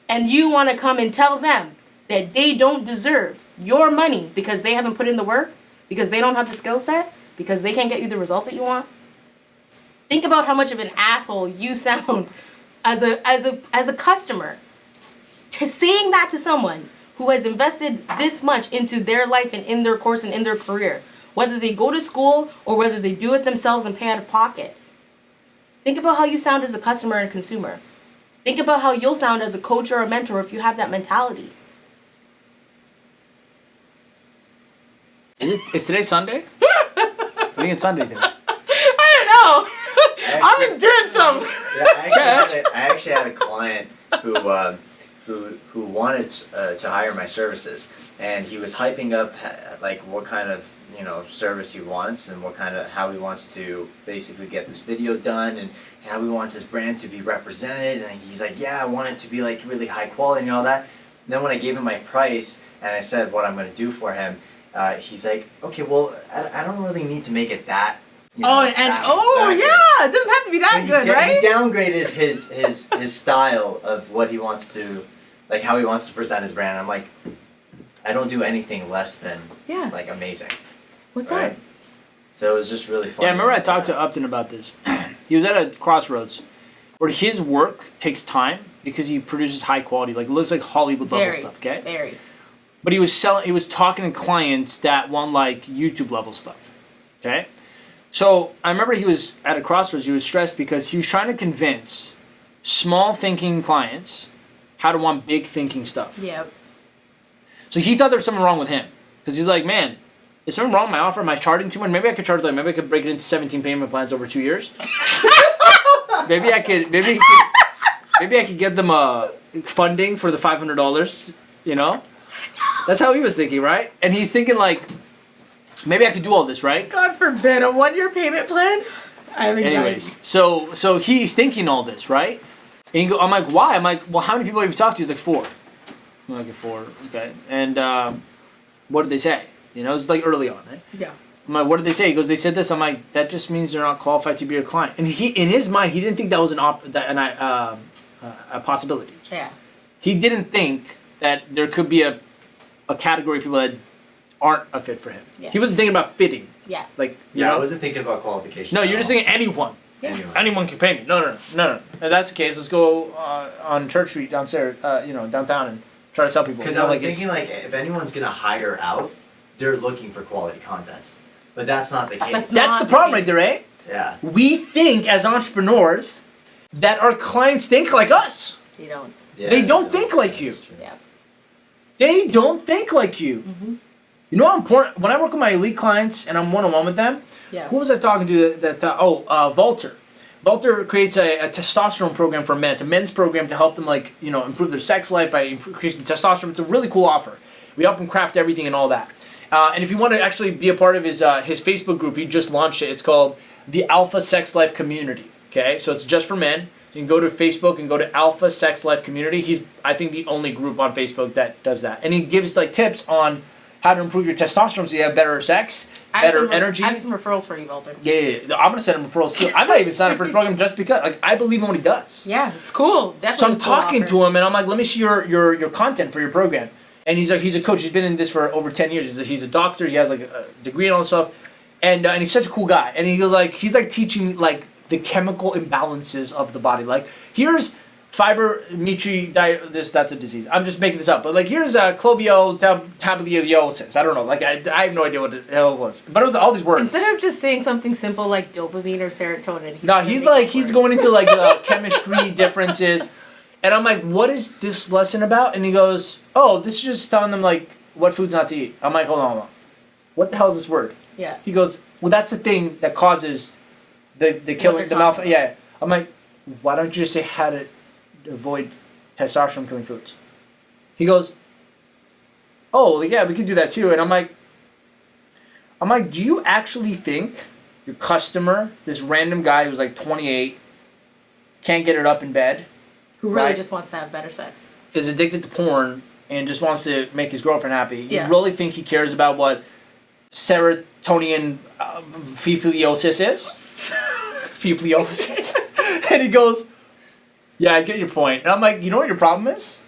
And you want to come and tell them that they don't deserve your money because they haven't put in the work, because they don't have the skill set, because they can't get you the result that you want? Think about how much of an asshole you sound as a customer to saying that to someone who has invested this much into their life and in their course and in their career, whether they go to school or whether they do it themselves and pay out of pocket. Think about how you sound as a customer and consumer. Think about how you'll sound as a coach or a mentor if you have that mentality. Is today Sunday? I think it's Sunday today. I don't know. Armin's doing some. Yeah, I actually had a client who wanted to hire my services, and he was hyping up like what kind of service he wants and how he wants to basically get this video done and how he wants his brand to be represented. And he's like, yeah, I want it to be like really high quality and all that. And then when I gave him my price and I said what I'm going to do for him, he's like, okay, well, I don't really need to make it that. It doesn't have to be that good, right? He downgraded his style of what he wants to, like how he wants to present his brand. I'm like, I don't do anything less than like amazing. What's up? So it was just really fun. Yeah, I remember I talked to Upton about this. He was at a crossroads where his work takes time because he produces high quality, like it looks like Hollywood level stuff, okay? Very. But he was talking to clients that want like YouTube level stuff. Okay? So I remember he was at a crossroads, he was stressed because he was trying to convince small thinking clients how to want big thinking stuff. Yep. So he thought there was something wrong with him. Because he's like, man, is something wrong with my offer? Am I charging too much? Maybe I could charge maybe I could break it into 17 payment plans over 2 years. maybe I could get them funding for the $500, That's how he was thinking, right? And he's thinking like, maybe I could do all this, right? God forbid, a 1-year payment plan? I have anxiety. Anyways, so he's thinking all this, right? And I'm like, why? I'm like, well, how many people have you talked to? He's like, 4. I'm like, 4, okay. And what did they say? It's like early on, right? Yeah. I'm like, what did they say? He goes, they said this. I'm like, that just means they're not qualified to be your client. And in his mind, he didn't think that was a possibility. Yeah. He didn't think that there could be a category of people that aren't a fit for him. Yeah. He wasn't thinking about fitting. Yeah. I wasn't thinking about qualifications. No, you're just thinking anyone. Yeah. Anyone can pay me. No. If that's the case, let's go on Church Street downstairs, downtown and try to sell people. Because I was thinking if anyone's gonna hire out, they're looking for quality content, but that's not the case. That's the problem right there, eh? Yeah. We think as entrepreneurs that our clients think like us. They don't. Yeah, they don't think like you. Yeah. They don't think like you. Mm-hmm. You know how important, when I work with my elite clients and I'm one-on-one with them, who was I talking to that Volter. Volter creates a testosterone program for men. It's a men's program to help them improve their sex life by increasing testosterone. It's a really cool offer. We help them craft everything and all that. And if you want to actually be a part of his Facebook group, he just launched it. It's called the Alpha Sex Life Community. Okay, so it's just for men. You can go to Facebook and go to Alpha Sex Life Community. He's, I think, the only group on Facebook that does that. And he gives tips on how to improve your testosterone so you have better sex, better energy. I have some referrals for you, Walter. Yeah, I'm gonna send him referrals too. I might even sign up for his program just because, like, I believe in what he does. Yeah, it's cool. Definitely. So I'm talking to him, and I'm like, let me see your content for your program. And he's like, he's a coach. He's been in this for over 10 years. He's a doctor. He has like a degree and all that stuff. And he's such a cool guy. And he's like teaching me like the chemical imbalances of the body. Like, here's that's a disease. I'm just making this up. But like, here's clobeoltabuliosis. I don't know. Like, I have no idea what the hell it was. But it was all these words. Instead of just saying something simple like dopamine or serotonin. He's going into like chemistry differences. And I'm like, what is this lesson about? And he goes, oh, this is just telling them like what foods not to eat. I'm like, hold on. What the hell is this word? Yeah. He goes, well, that's the thing that causes the killing, the malfunction. Yeah. I'm like, why don't you just say how to avoid testosterone killing foods? He goes, oh, yeah, we could do that too. And I'm like, do you actually think your customer, this random guy who's like 28, can't get it up in bed? Who really just wants to have better sex. Is addicted to porn and just wants to make his girlfriend happy. Yeah. You really think he cares about what serotonin fifiliosis is? Fifiliosis. And he goes, yeah, I get your point. And I'm like, you know what your problem is?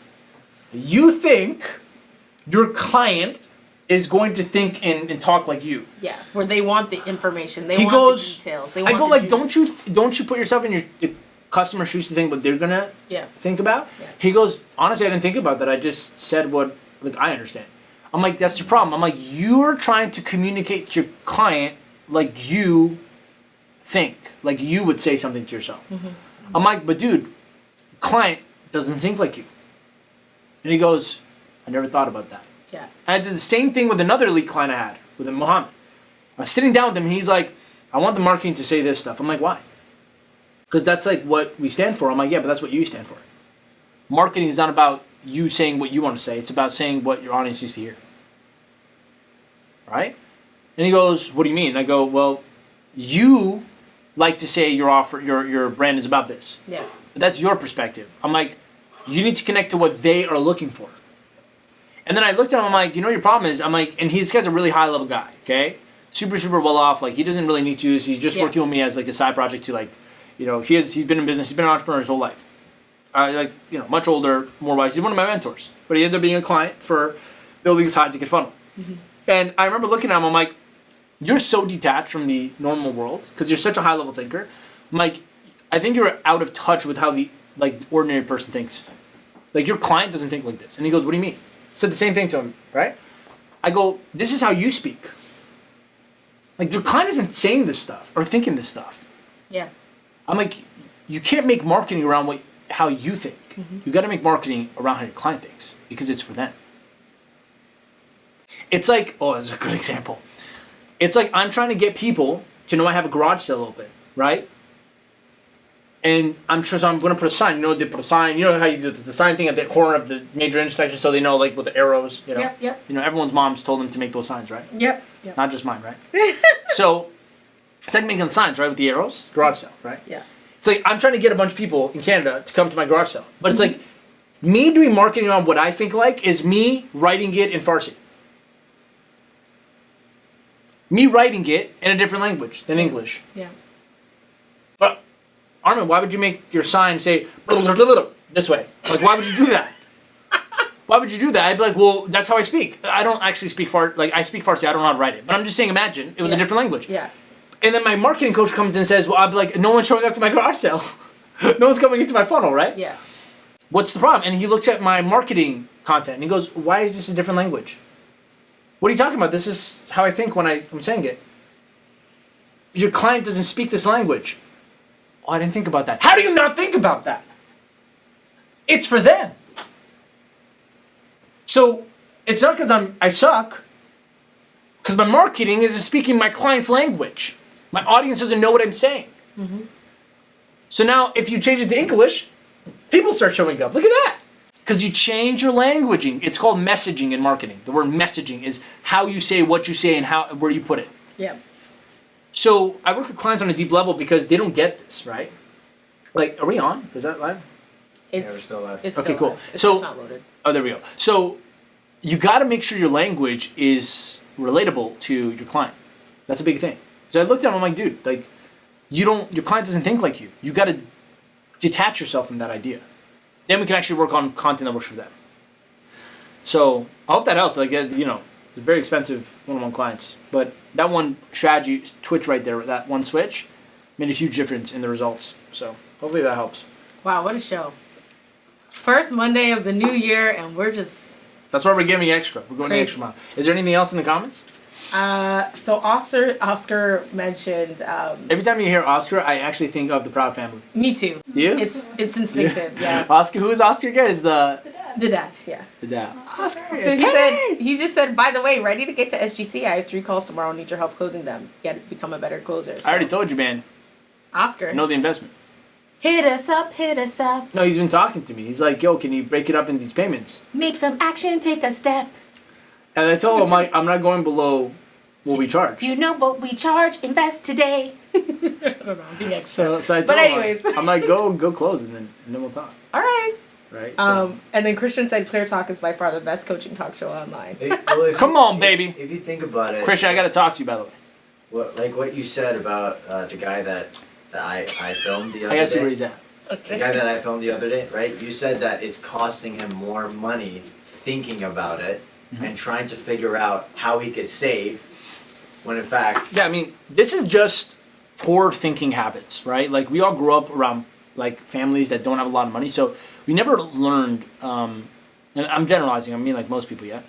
You think your client is going to think and talk like you. Yeah, where they want the information. They he want goes, the details. I go like, don't you put yourself in the customer shoes to think what they're gonna think about? Yeah. He goes, honestly, I didn't think about that. I just said what I understand. I'm like, that's your problem. I'm like, you're trying to communicate to your client like you think, like you would say something to yourself. Mm-hmm. I'm like, but dude, client doesn't think like you. And he goes, I never thought about that. Yeah. And I did the same thing with another elite client I had, with Mohammed. I was sitting down with him, and he's like, I want the marketing to say this stuff. I'm like, why? Because that's like what we stand for. I'm like, yeah, but that's what you stand for. Marketing is not about you saying what you want to say. It's about saying what your audience needs to hear. Right? And he goes, what do you mean? I go, well, you like to say your offer, your brand is about this. Yeah. But that's your perspective. I'm like, you need to connect to what they are looking for. And then I looked at him, I'm like, you know what your problem is? I'm like, and this guy's a really high level guy, okay? Super, super well off. Like, he doesn't really need to use, he's just working with me as like a side project to like, you know, he's been in business, he's been an entrepreneur his whole life. Much older, more wise. He's one of my mentors. But he ended up being a client for building his high ticket funnel. Mm-hmm. And I remember looking at him, I'm like, you're so detached from the normal world because you're such a high level thinker. I'm like, I think you're out of touch with how the ordinary person thinks. Like, your client doesn't think like this. And he goes, what do you mean? I said the same thing to him, right? I go, this is how you speak. Like, your client isn't saying this stuff or thinking this stuff. Yeah. I'm like, you can't make marketing around how you think. Mm-hmm. You got to make marketing around how your client thinks because it's for them. It's like, that's a good example. It's like I'm trying to get people to know I have a garage sale open, right? And so I'm going to put a sign. You know, they put a sign. You know how you do the sign thing at the corner of the major intersection so they know, like, with the arrows, you know? Yep. You know, everyone's moms told them to make those signs, right? Yep. Not just mine, right? So it's like making signs, right, with the arrows, garage sale, right? Yeah. It's like I'm trying to get a bunch of people in Canada to come to my garage sale. But it's like me doing marketing on what I think like is me writing it in Farsi. Me writing it in a different language than English. Yeah. But, Armin, why would you make your sign say this way? Like, why would you do that? Why would you do that? I'd be like, well, that's how I speak. I don't actually speak Farsi. Like, I speak Farsi. I don't know how to write it. But I'm just saying, imagine it was a different language. Yeah. And then my marketing coach comes in and says, well, I'd be like, no one's showing up to my garage sale. No one's coming into my funnel, right? Yeah. What's the problem? And he looks at my marketing content and he goes, why is this a different language? What are you talking about? This is how I think when I'm saying it. Your client doesn't speak this language. Oh, I didn't think about that. How do you not think about that? It's for them. So it's not because I suck. Because my marketing isn't speaking my client's language. My audience doesn't know what I'm saying. Mm-hmm. So now if you change it to English, people start showing up. Look at that. Because you change your languaging. It's called messaging in marketing. The word messaging is how you say what you say and where you put it. Yeah. So I work with clients on a deep level because they don't get this, right? Like, are we on? Is that live? Yeah, we're still live. It's okay, still cool. live. It's so just not loaded. Oh, there we go. So you got to make sure your language is relatable to your client. That's a big thing. So I looked at him, I'm like, dude, like, your client doesn't think like you. You got to detach yourself from that idea. Then we can actually work on content that works for them. So I hope that helps. Like, very expensive one-on-one clients, but that one strategy, Twitch right there, that one switch, made a huge difference in the results. So hopefully that helps. Wow, what a show. First Monday of the new year, and we're just... That's why we're giving extra. We're going the Crazy. extra mile. Is there anything else in the comments? So Oscar mentioned... Every time you hear Oscar, I actually think of the Proud Family. me too. Do you? It's instinctive, yeah. Oscar, who is Oscar again? Is the Dad, yeah. dad. Oscar. So he just said, by the way, ready to get to SGC. I have 3 calls tomorrow. Need your help closing them. Become a better closer. So. I already told you, man. Oscar. Know the investment. Hit us up, hit us up. No, he's been talking to me. He's like, yo, can you break it up in these payments? Make some action, take a step. And I told him, I'm not going below what we charge. You know what we charge, invest today. I don't know, I'm being extra. So I told But him, anyways. I'm like, go close, and then we'll talk. All right. Right? So. And then Christian said Clear Talk is by far the best coaching talk show online. Come on, baby. If you think about it, Christian, I got to talk to you, by the way. what you said about the guy that I filmed the other I got to see day. where he's at. The guy that I filmed the other day, right? You said that it's costing him more money thinking about it and trying to figure out how he could save, when in fact... Yeah, I mean, this is just poor thinking habits, right? Like, we all grew up around, like, families that don't have a lot of money, so we never learned, and I'm generalizing, I mean, like most people, yeah?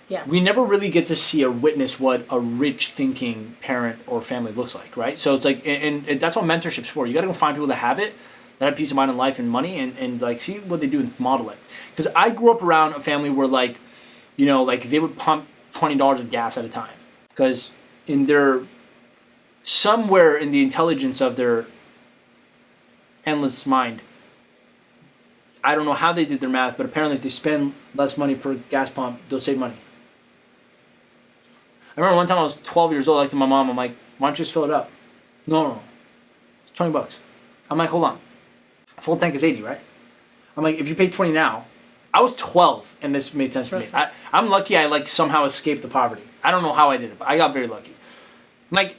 Yeah. We never really get to see or witness what a rich thinking parent or family looks like, right? So it's like, and that's what mentorship's for. You got to go find people that have it, that have peace of mind in life and money, and like see what they do and model it. Because I grew up around a family where, like, like they would pump $20 of gas at a time. Because somewhere in the intelligence of their endless mind, I don't know how they did their math, but apparently if they spend less money per gas pump, they'll save money. I remember one time I was 12 years old, I looked at my mom, I'm like, why don't you just fill it up? No. It's $20. I'm like, hold on. Full tank is 80, right? I'm like, if you pay 20 now, I was 12 and this made sense to me. I'm lucky I like somehow escaped the poverty. I don't know how I did it, but I got very lucky. I'm like,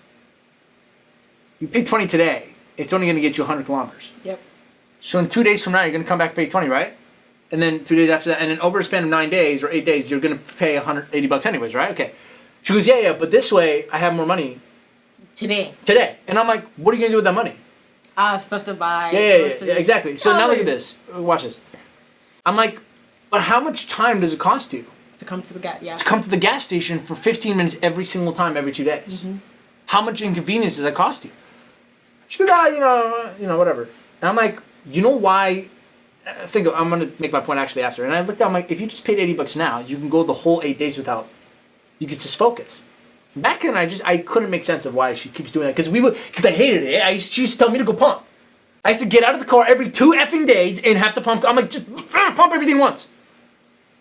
you pay 20 today, it's only going to get you 100 kilometers. Yep. So in 2 days from now, you're going to come back and pay 20, right? And then 2 days after that, and then over a span of 9 days or 8 days, you're going to pay $180 anyways, right? Okay. She goes, yeah, but this way I have more money Today. And I'm like, what are you going to do with that money? I have stuff to buy. Yeah, exactly. So now look at this. Watch this. I'm like, but how much time does it cost you To come to the gas, yeah. to come to the gas station for 15 minutes every single time, every 2 days? Mm-hmm. How much inconvenience does that cost you? She goes, whatever. And I'm like, you know why? I'm going to make my point actually after. And I looked at, I'm like, if you just paid $80 now, you can go the whole 8 days without, you can just focus. Back then, I couldn't make sense of why she keeps doing that. Because I hated it. She used to tell me to go pump. I used to get out of the car every 2 effing days and have to pump. I'm like, just pump everything once.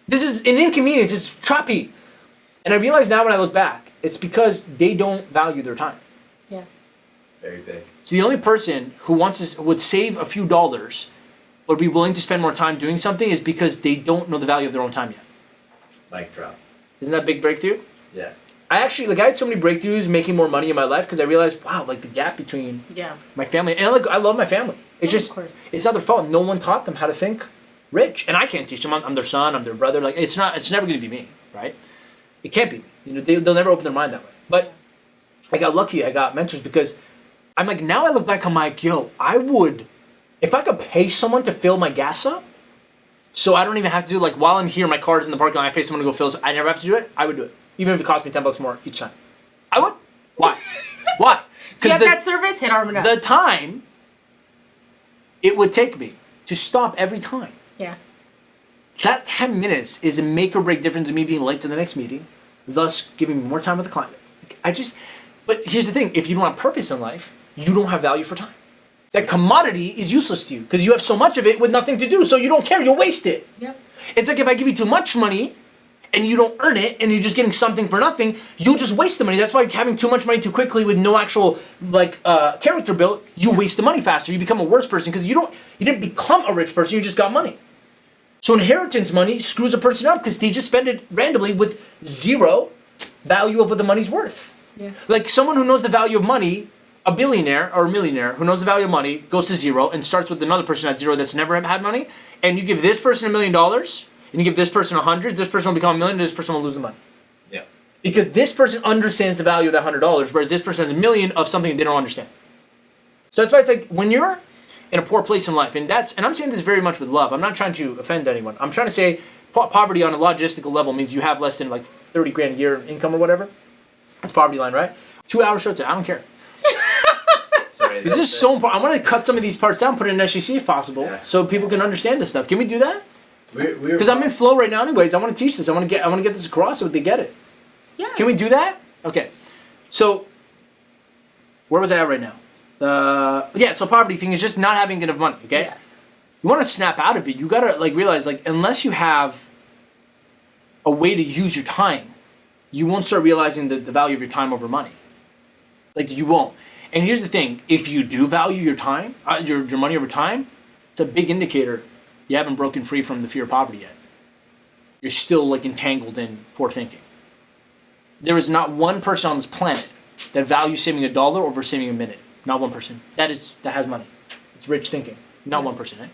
This is an inconvenience. It's choppy. And I realize now when I look back, it's because they don't value their time. Yeah. Very big. So the only person who would save a few dollars or be willing to spend more time doing something is because they don't know the value of their own time yet. Mic drop. Isn't that a big breakthrough? Yeah. I had so many breakthroughs making more money in my life because I realized, wow, like the gap between my family, and I love my family. It's just, of course. It's not their fault. No one taught them how to think rich, and I can't teach them. I'm their son, I'm their brother. Like it's never going to be me, right? It can't be me. They'll never open their mind that way. But I got lucky. I got mentors because I'm like, now I look back, I'm like, yo, if I could pay someone to fill my gas up, so I don't even have to do like while I'm here, my car's in the parking lot, I pay someone to go fill, so I never have to do it. I would do it. Even if it cost me $10 more each time. I would. Why? Why? You have that service, hit Armin up. The time it would take me to stop every time. Yeah. That 10 minutes is a make or break difference in me being late to the next meeting, thus giving me more time with the client. But here's the thing, if you don't have purpose in life, you don't have value for time. That commodity is useless to you because you have so much of it with nothing to do, so you don't care, you'll waste it. Yep. It's like if I give you too much money, and you don't earn it, and you're just getting something for nothing, you'll just waste the money. That's why having too much money too quickly with no actual character built, you waste the money faster. You become a worse person because you didn't become a rich person. You just got money. So inheritance money screws a person up because they just spend it randomly with zero value of what the money's worth. Yeah. Like someone who knows the value of money, a billionaire or a millionaire who knows the value of money, goes to zero and starts with another person at zero that's never had money, and you give this person $1 million, and you give this person 100, this person will become $1 million, this person will lose the money. Yeah. Because this person understands the value of that $100, whereas this person has $1 million of something they don't understand. So that's why it's like when you're in a poor place in life, and I'm saying this very much with love. I'm not trying to offend anyone. I'm trying to say poverty on a logistical level means you have less than like 30 grand a year in income or whatever. That's poverty line, right? 2 hour show, I don't care. Sorry. This is so important. I want to cut some of these parts down, put it in SEC if possible, so people can understand this stuff. Can we do that? Because I'm in flow right now, anyways. I want to teach this. I want to get this across so they get it. Yeah. Can we do that? Okay. So, where was I at right now? So poverty thing is just not having enough money. Okay. Yeah. You want to snap out of it. You gotta like realize like unless you have a way to use your time, you won't start realizing the value of your time over money. Like you won't. And here's the thing: if you do value your time, your money over time, it's a big indicator you haven't broken free from the fear of poverty yet. You're still like entangled in poor thinking. There is not one person on this planet that values saving $1 over saving a minute. Not one person. That has money. It's rich thinking. Not one person. Eh?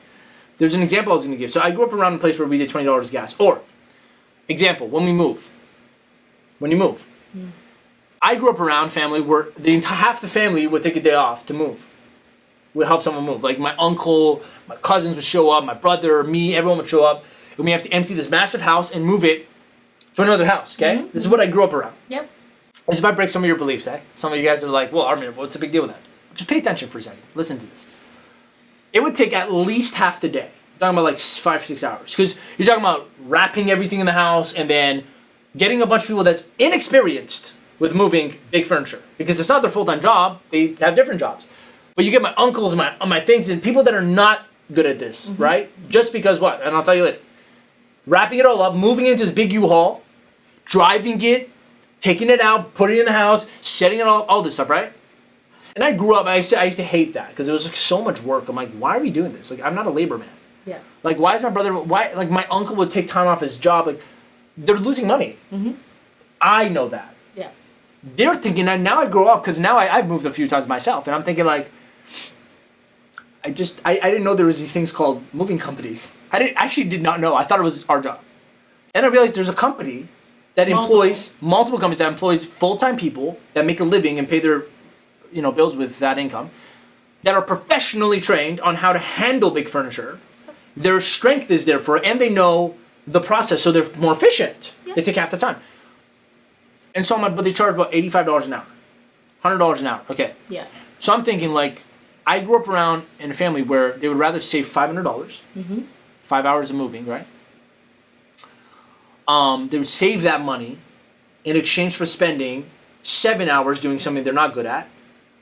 There's an example I was going to give. So I grew up around a place where we did $20 gas. Or, example, when you move. I grew up around family where half the family would take a day off to move. Would help someone move. Like my uncle, my cousins would show up, my brother, me, everyone would show up. And we have to empty this massive house and move it to another house, okay? Mm-hmm. This is what I grew up around. Yep. This might break some of your beliefs, eh? Some of you guys are like, well, Armin, what's the big deal with that? Just pay attention for a second. Listen to this. It would take at least half the day. You're talking about like 5 or 6 hours. Because you're talking about wrapping everything in the house and then getting a bunch of people that's inexperienced with moving big furniture. Because it's not their full-time job. They have different jobs. But you get my uncles, my things, and people that are not good at this, right? Just because what? And I'll tell you later. Wrapping it all up, moving into this big U-Haul, driving it, taking it out, putting it in the house, setting it all this stuff, right? And I grew up, I used to hate that because it was like so much work. I'm like, why are we doing this? Like, I'm not a labor man. Yeah. Like, why is my brother, like my uncle would take time off his job. Like, they're losing money. Mm-hmm. I know that. Yeah. They're thinking, and now I grow up because now I've moved a few times myself. And I'm thinking like, I didn't know there was these things called moving companies. I actually did not know. I thought it was our job. And I realized there's a company that employs, multiple companies that employs full-time people that make a living and pay their bills with that income, that are professionally trained on how to handle big furniture. Their strength is there for it, and they know the process, so they're more efficient. Yeah. They take half the time. And so but they charge about $85 an hour, $100 an hour. Okay. Yeah. So I'm thinking like, I grew up around in a family where they would rather save $500, 5 hours of moving, right? They would save that money in exchange for spending 7 hours doing something they're not good at,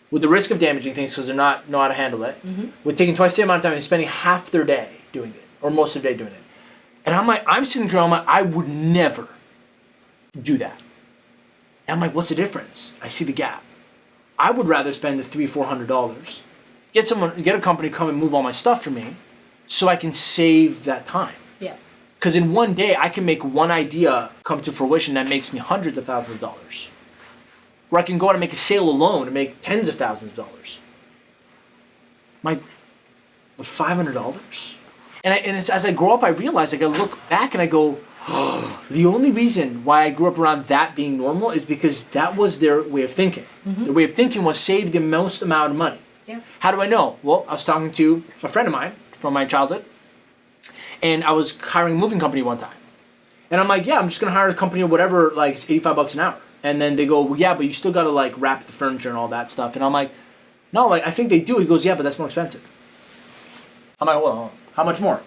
with the risk of damaging things because they're not know how to handle it, with taking twice the amount of time and spending half their day doing it, or most of their day doing it. And I'm like, I'm sitting here, I would never do that. And I'm like, what's the difference? I see the gap. I would rather spend the $300-400, get a company to come and move all my stuff for me, so I can save that time. Yeah. Because in one day, I can make one idea come to fruition that makes me hundreds of thousands of dollars. Where I can go out and make a sale alone and make tens of thousands of dollars. With $500? And it's, as I grow up, I realize, like, I look back and I go, oh, the only reason why I grew up around that being normal is because that was their way of thinking. Their way of thinking was save the most amount of money. Yeah. How do I know? Well, I was talking to a friend of mine from my childhood, and I was hiring a moving company one time. And I'm like, yeah, I'm just going to hire a company or whatever, like it's $85 an hour. And then they go, well, yeah, but you still got to like wrap the furniture and all that stuff. And I'm like, no, like I think they do. He goes, yeah, but that's more expensive. I'm like, well, how much more?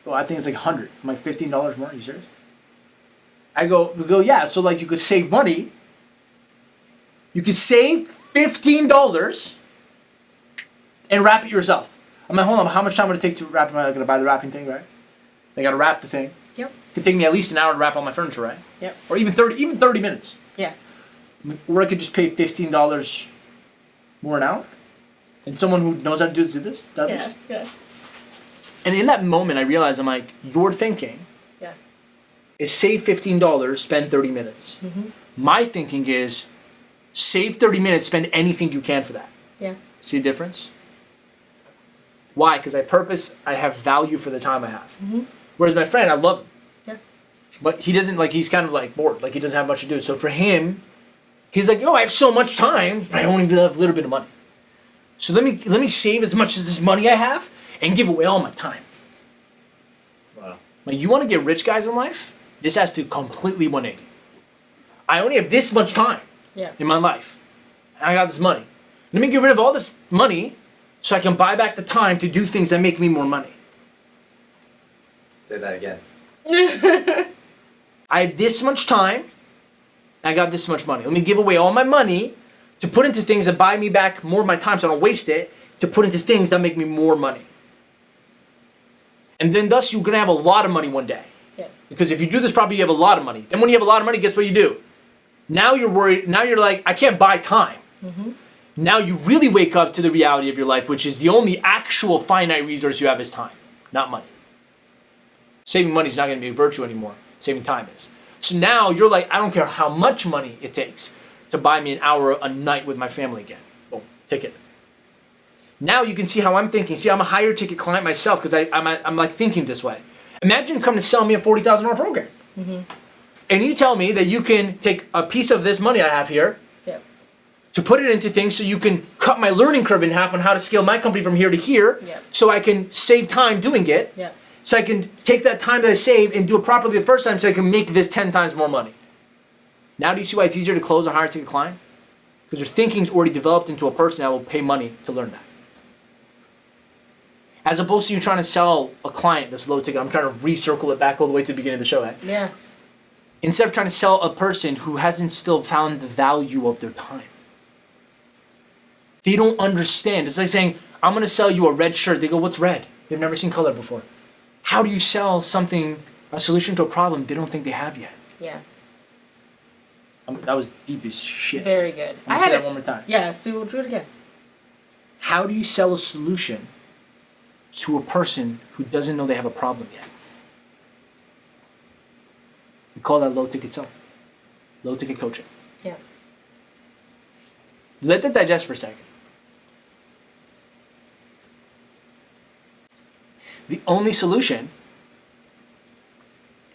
Well, I think it's like $100. I'm like, $15 more? Are you serious? We go, yeah, so like you could save money. You could save $15 and wrap it yourself. I'm like, hold on, how much time would it take to wrap it? I'm gonna buy the wrapping thing, right? I gotta wrap the thing. Yep. It could take me at least an hour to wrap all my furniture, right? Yep. Or even 30 minutes. Yeah. Or I could just pay $15 more an hour. And someone who knows how to do this does this. Yeah. And in that moment, I realized, I'm like, your thinking is save $15, spend 30 minutes. My thinking is save 30 minutes, spend anything you can for that. Yeah. See the difference? Why? Because I have value for the time I have. Whereas my friend, I love him. Yeah. But he doesn't, like, he's kind of like bored. Like, he doesn't have much to do. So for him, he's like, I have so much time, but I only have a little bit of money. So let me save as much as this money I have and give away all my time. Wow. Like, you want to get rich, guys, in life? This has to completely 180. I only have this much time in my life. And I got this money. Let me get rid of all this money so I can buy back the time to do things that make me more money. Say that again. I have this much time. I got this much money. Let me give away all my money to put into things that buy me back more of my time so I don't waste it, to put into things that make me more money. And then thus you're going to have a lot of money one day. Yeah. Because if you do this properly, you have a lot of money. Then when you have a lot of money, guess what you do? Now you're worried. Now you're like, I can't buy time. Now you really wake up to the reality of your life, which is the only actual finite resource you have is time, not money. Saving money is not going to be a virtue anymore. Saving time is. So now you're like, I don't care how much money it takes to buy me an hour a night with my family again. Boom, ticket. Now you can see how I'm thinking. See, I'm a higher ticket client myself because I'm like thinking this way. Imagine coming to sell me a $40,000 program. And you tell me that you can take a piece of this money I have here to put it into things so you can cut my learning curve in half on how to scale my company from here to here so I can save time doing it. So I can take that time that I saved and do it properly the first time so I can make this 10 times more money. Now do you see why it's easier to close a higher ticket client? Because their thinking's already developed into a person that will pay money to learn that. As opposed to you trying to sell a client that's low ticket. I'm trying to recircle it back all the way to the beginning of the show. Yeah. Instead of trying to sell a person who hasn't still found the value of their time. They don't understand. It's like saying, I'm going to sell you a red shirt. They go, what's red? They've never seen color before. How do you sell something, a solution to a problem they don't think they have yet? Yeah. That was deep as shit. Very good. I'm going to say that one more time. Yeah, so we'll do it again. How do you sell a solution to a person who doesn't know they have a problem yet? We call that low ticket selling. Low ticket coaching. Yeah. Let that digest for a second. The only solution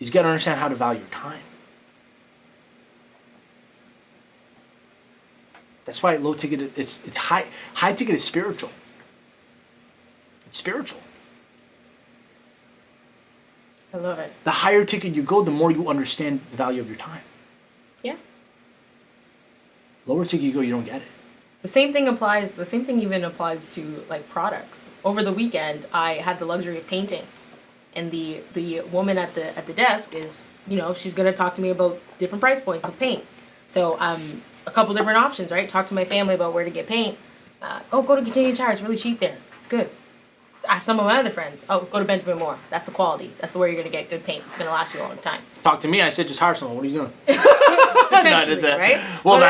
is you got to understand how to value your time. That's why low ticket, it's high ticket is spiritual. It's spiritual. I love it. The higher ticket you go, the more you understand the value of your time. Yeah. Lower ticket you go, you don't get it. The same thing even applies to like products. Over the weekend, I had the luxury of painting. And the woman at the desk is, she's going to talk to me about different price points of paint. So a couple different options, right? Talk to my family about where to get paint. Go to Canadian Tire. It's really cheap there. It's good. Ask some of my other friends. Go to Benjamin Moore. That's the quality. That's where you're going to get good paint. It's going to last you a long time. Talk to me. I said just hire someone. What are you doing? Essentially, right? Well,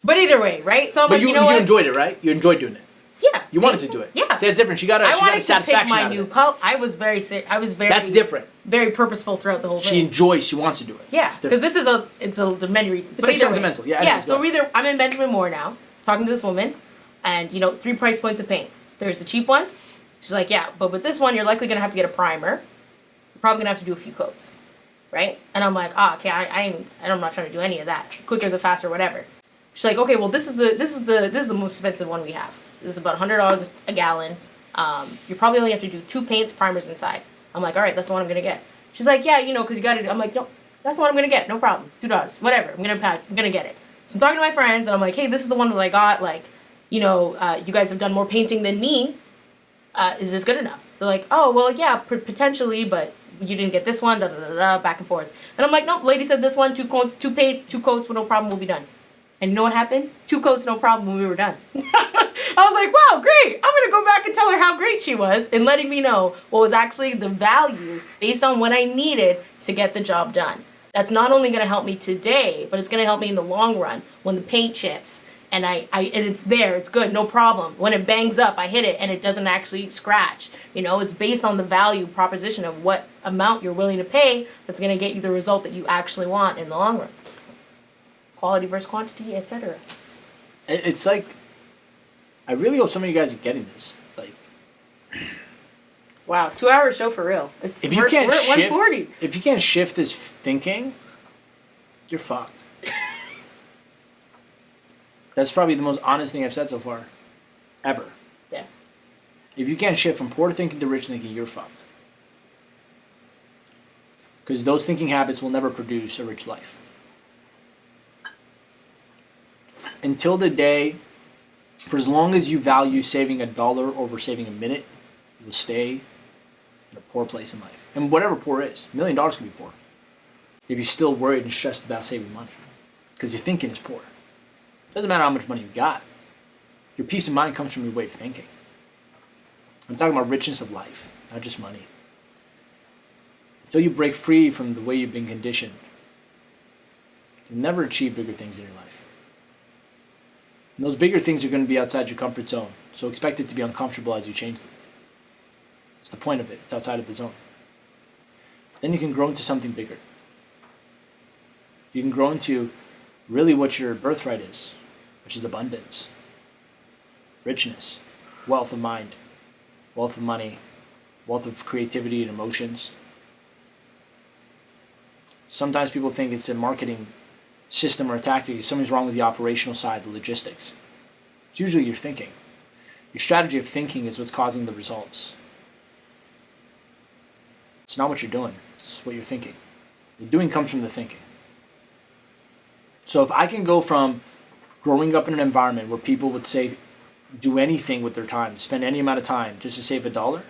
but either way, right? So I'm like, you know what? enjoyed it, right? You enjoyed doing it. Yeah. You wanted to do it. Yeah. See, it's different. She got a satisfaction to take my out of new it. color. I was very. That's different. Very purposeful throughout the whole thing. She wants to do it. Yeah, because this is the many reasons. It's like sentimental. Yeah. Yeah. So either I'm in Benjamin Moore now, talking to this woman, and 3 price points of paint. There's the cheap one. She's like, yeah, but with this one, you're likely gonna have to get a primer. You're probably gonna have to do a few coats, right? And I'm like, okay, I'm not trying to do any of that. Quicker the faster, whatever. She's like, okay, well, this is the most expensive one we have. This is about $100 a gallon. You probably only have to do 2 paints, primers inside. I'm like, all right, that's the one I'm gonna get. She's like, yeah, because you got to. I'm like, no, that's the one I'm gonna get. No problem. $2, whatever. I'm gonna get it. So I'm talking to my friends, and I'm like, hey, this is the one that I got. Like, you guys have done more painting than me. Is this good enough? They're like, oh, well, yeah, potentially, but you didn't get this one, back and forth. And I'm like, nope, lady said this one, 2 coats, 2 coats, no problem, we'll be done. And you know what happened? 2 coats, no problem, when we were done. I was like, wow, great. I'm going to go back and tell her how great she was and letting me know what was actually the value based on what I needed to get the job done. That's not only going to help me today, but it's going to help me in the long run when the paint chips and and it's there, it's good, no problem. When it bangs up, I hit it and it doesn't actually scratch. It's based on the value proposition of what amount you're willing to pay that's going to get you the result that you actually want in the long run. Quality versus quantity, etc. It's like, I really hope some of you guys are getting this. Like, wow, 2-hour show for real. if you can't we're at shift, 140. if you can't shift this thinking, you're fucked. That's probably the most honest thing I've said so far, ever. Yeah. If you can't shift from poor thinking to rich thinking, you're fucked. Because those thinking habits will never produce a rich life. Until the day, for as long as you value saving $1 over saving a minute, you will stay in a poor place in life. And whatever poor is, $1 million can be poor. If you're still worried and stressed about saving money. Because your thinking is poor. Doesn't matter how much money you got. Your peace of mind comes from your way of thinking. I'm talking about richness of life, not just money. Until you break free from the way you've been conditioned, you'll never achieve bigger things in your life. And those bigger things are going to be outside your comfort zone. So expect it to be uncomfortable as you change them. It's the point of it. It's outside of the zone. Then you can grow into something bigger. You can grow into really what your birthright is, which is abundance, richness, wealth of mind, wealth of money, wealth of creativity and emotions. Sometimes people think it's a marketing system or a tactic. Something's wrong with the operational side, the logistics. It's usually your thinking. Your strategy of thinking is what's causing the results. It's not what you're doing. It's what you're thinking. The doing comes from the thinking. So if I can go from growing up in an environment where people would do anything with their time, spend any amount of time just to save $1,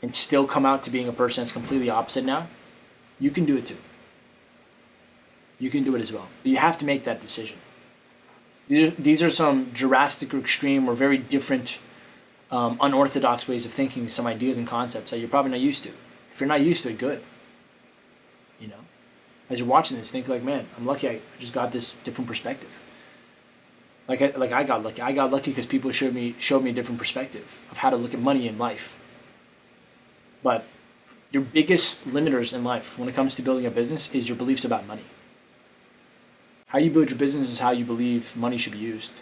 and still come out to being a person that's completely opposite now, you can do it too. You can do it as well. But you have to make that decision. These are some drastic or extreme or very different unorthodox ways of thinking, some ideas and concepts that you're probably not used to. If you're not used to it, good. As you're watching this, think like, man, I'm lucky I just got this different perspective. Like I got lucky. I got lucky because people showed me a different perspective of how to look at money in life. But your biggest limiters in life when it comes to building a business is your beliefs about money. How you build your business is how you believe money should be used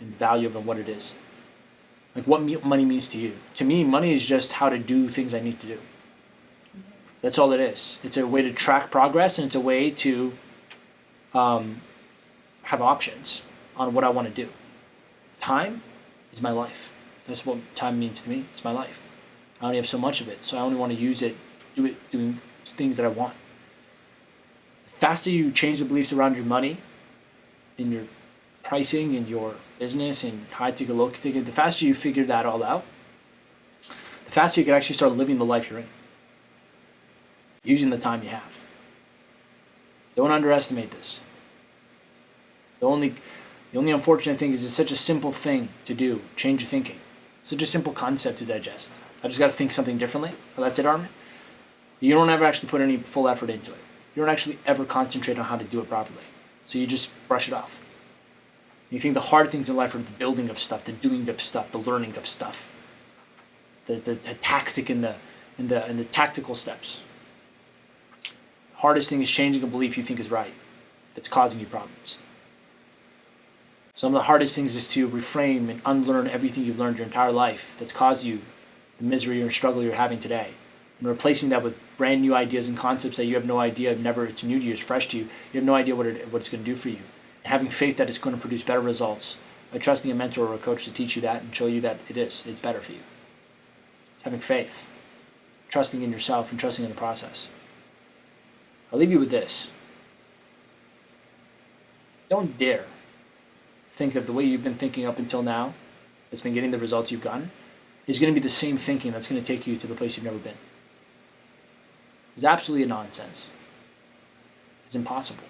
and the value of it and what it is. Like what money means to you. To me, money is just how to do things I need to do. That's all it is. It's a way to track progress, and it's a way to have options on what I want to do. Time is my life. That's what time means to me. It's my life. I only have so much of it, so I only want to use it, doing things that I want. The faster you change the beliefs around your money, in your pricing, in your business, and high ticket, low ticket, the faster you figure that all out, the faster you can actually start living the life you're in. Using the time you have. Don't underestimate this. The only unfortunate thing is it's such a simple thing to do. Change your thinking. Such a simple concept to digest. I just got to think something differently. Oh, that's it, Armin. You don't ever actually put any full effort into it. You don't actually ever concentrate on how to do it properly. So you just brush it off. You think the hard things in life are the building of stuff, the doing of stuff, the learning of stuff, the tactic and the tactical steps. Hardest thing is changing a belief you think is right that's causing you problems. Some of the hardest things is to reframe and unlearn everything you've learned your entire life that's caused you the misery or struggle you're having today, and replacing that with brand new ideas and concepts that you have no idea, it's new to you, it's fresh to you, you have no idea what it's going to do for you, and having faith that it's going to produce better results by trusting a mentor or a coach to teach you that and show you that it's better for you. It's having faith, trusting in yourself and trusting in the process. I'll leave you with this. Don't dare think that the way you've been thinking up until now, that's been getting the results you've gotten, is going to be the same thinking that's going to take you to the place you've never been. It's absolutely a nonsense. It's impossible.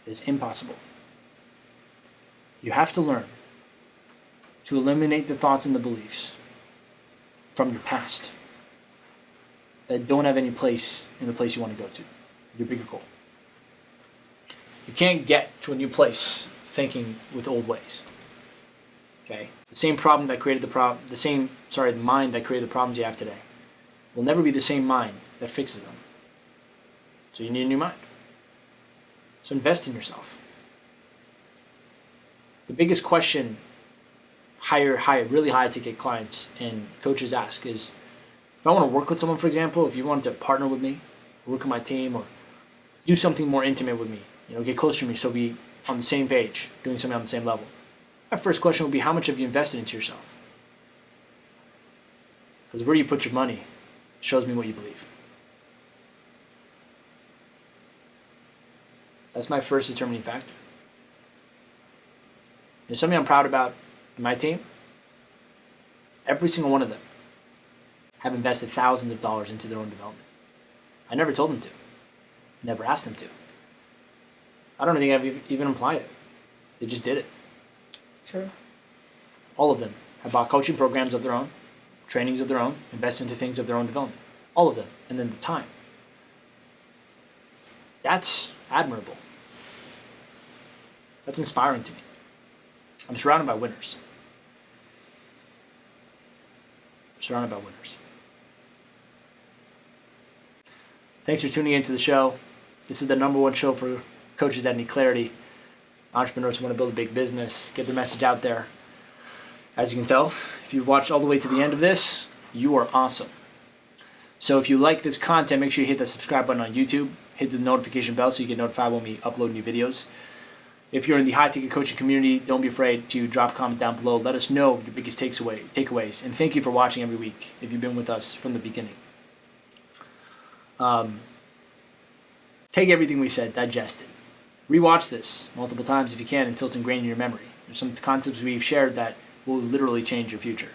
It's impossible. You have to learn to eliminate the thoughts and the beliefs from your past that don't have any place in the place you want to go to, your bigger goal. You can't get to a new place thinking with old ways. Okay? The same problem that created the mind that created the problems you have today will never be the same mind that fixes them. So you need a new mind. So invest in yourself. The biggest question really high ticket clients and coaches ask is, if I want to work with someone, for example, if you want to partner with me, work with my team, or do something more intimate with me, get closer to me so we on the same page, doing something on the same level. My first question would be, how much have you invested into yourself? Because where you put your money shows me what you believe. That's my first determining factor. There's something I'm proud about in my team. Every single one of them have invested thousands of dollars into their own development. I never told them to. Never asked them to. I don't think I've even implied it. They just did it. True. All of them have bought coaching programs of their own, trainings of their own, invested into things of their own development. All of them. And then the time. That's admirable. That's inspiring to me. I'm surrounded by winners. Thanks for tuning into the show. This is the #1 show for coaches that need clarity, entrepreneurs who want to build a big business, get their message out there. As you can tell, if you've watched all the way to the end of this, you are awesome. So if you like this content, make sure you hit the subscribe button on YouTube, hit the notification bell so you get notified when we upload new videos. If you're in the high ticket coaching community, don't be afraid to drop a comment down below. Let us know your biggest takeaways. And thank you for watching every week if you've been with us from the beginning. Take everything we said, digest it. Rewatch this multiple times if you can until it's ingrained in your memory. There's some concepts we've shared that will literally change your future.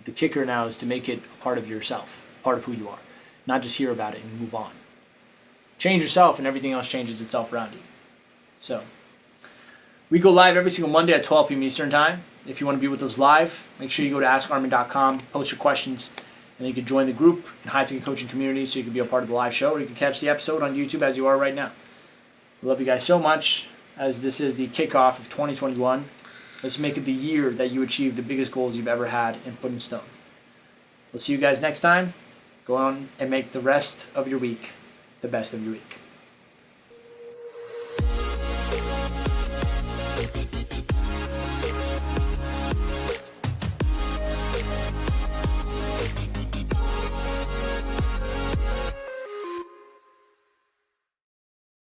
The kicker now is to make it a part of yourself, part of who you are. Not just hear about it and move on. Change yourself and everything else changes itself around you. So, we go live every single Monday at 12 p.m. Eastern Time. If you want to be with us live, make sure you go to AskArmin.com, post your questions, and then you can join the group and high ticket coaching community so you can be a part of the live show, or you can catch the episode on YouTube as you are right now. I love you guys so much, as this is the kickoff of 2021. Let's make it the year that you achieve the biggest goals you've ever had and put in stone. We'll see you guys next time. Go on and make the rest of your week the best of your week.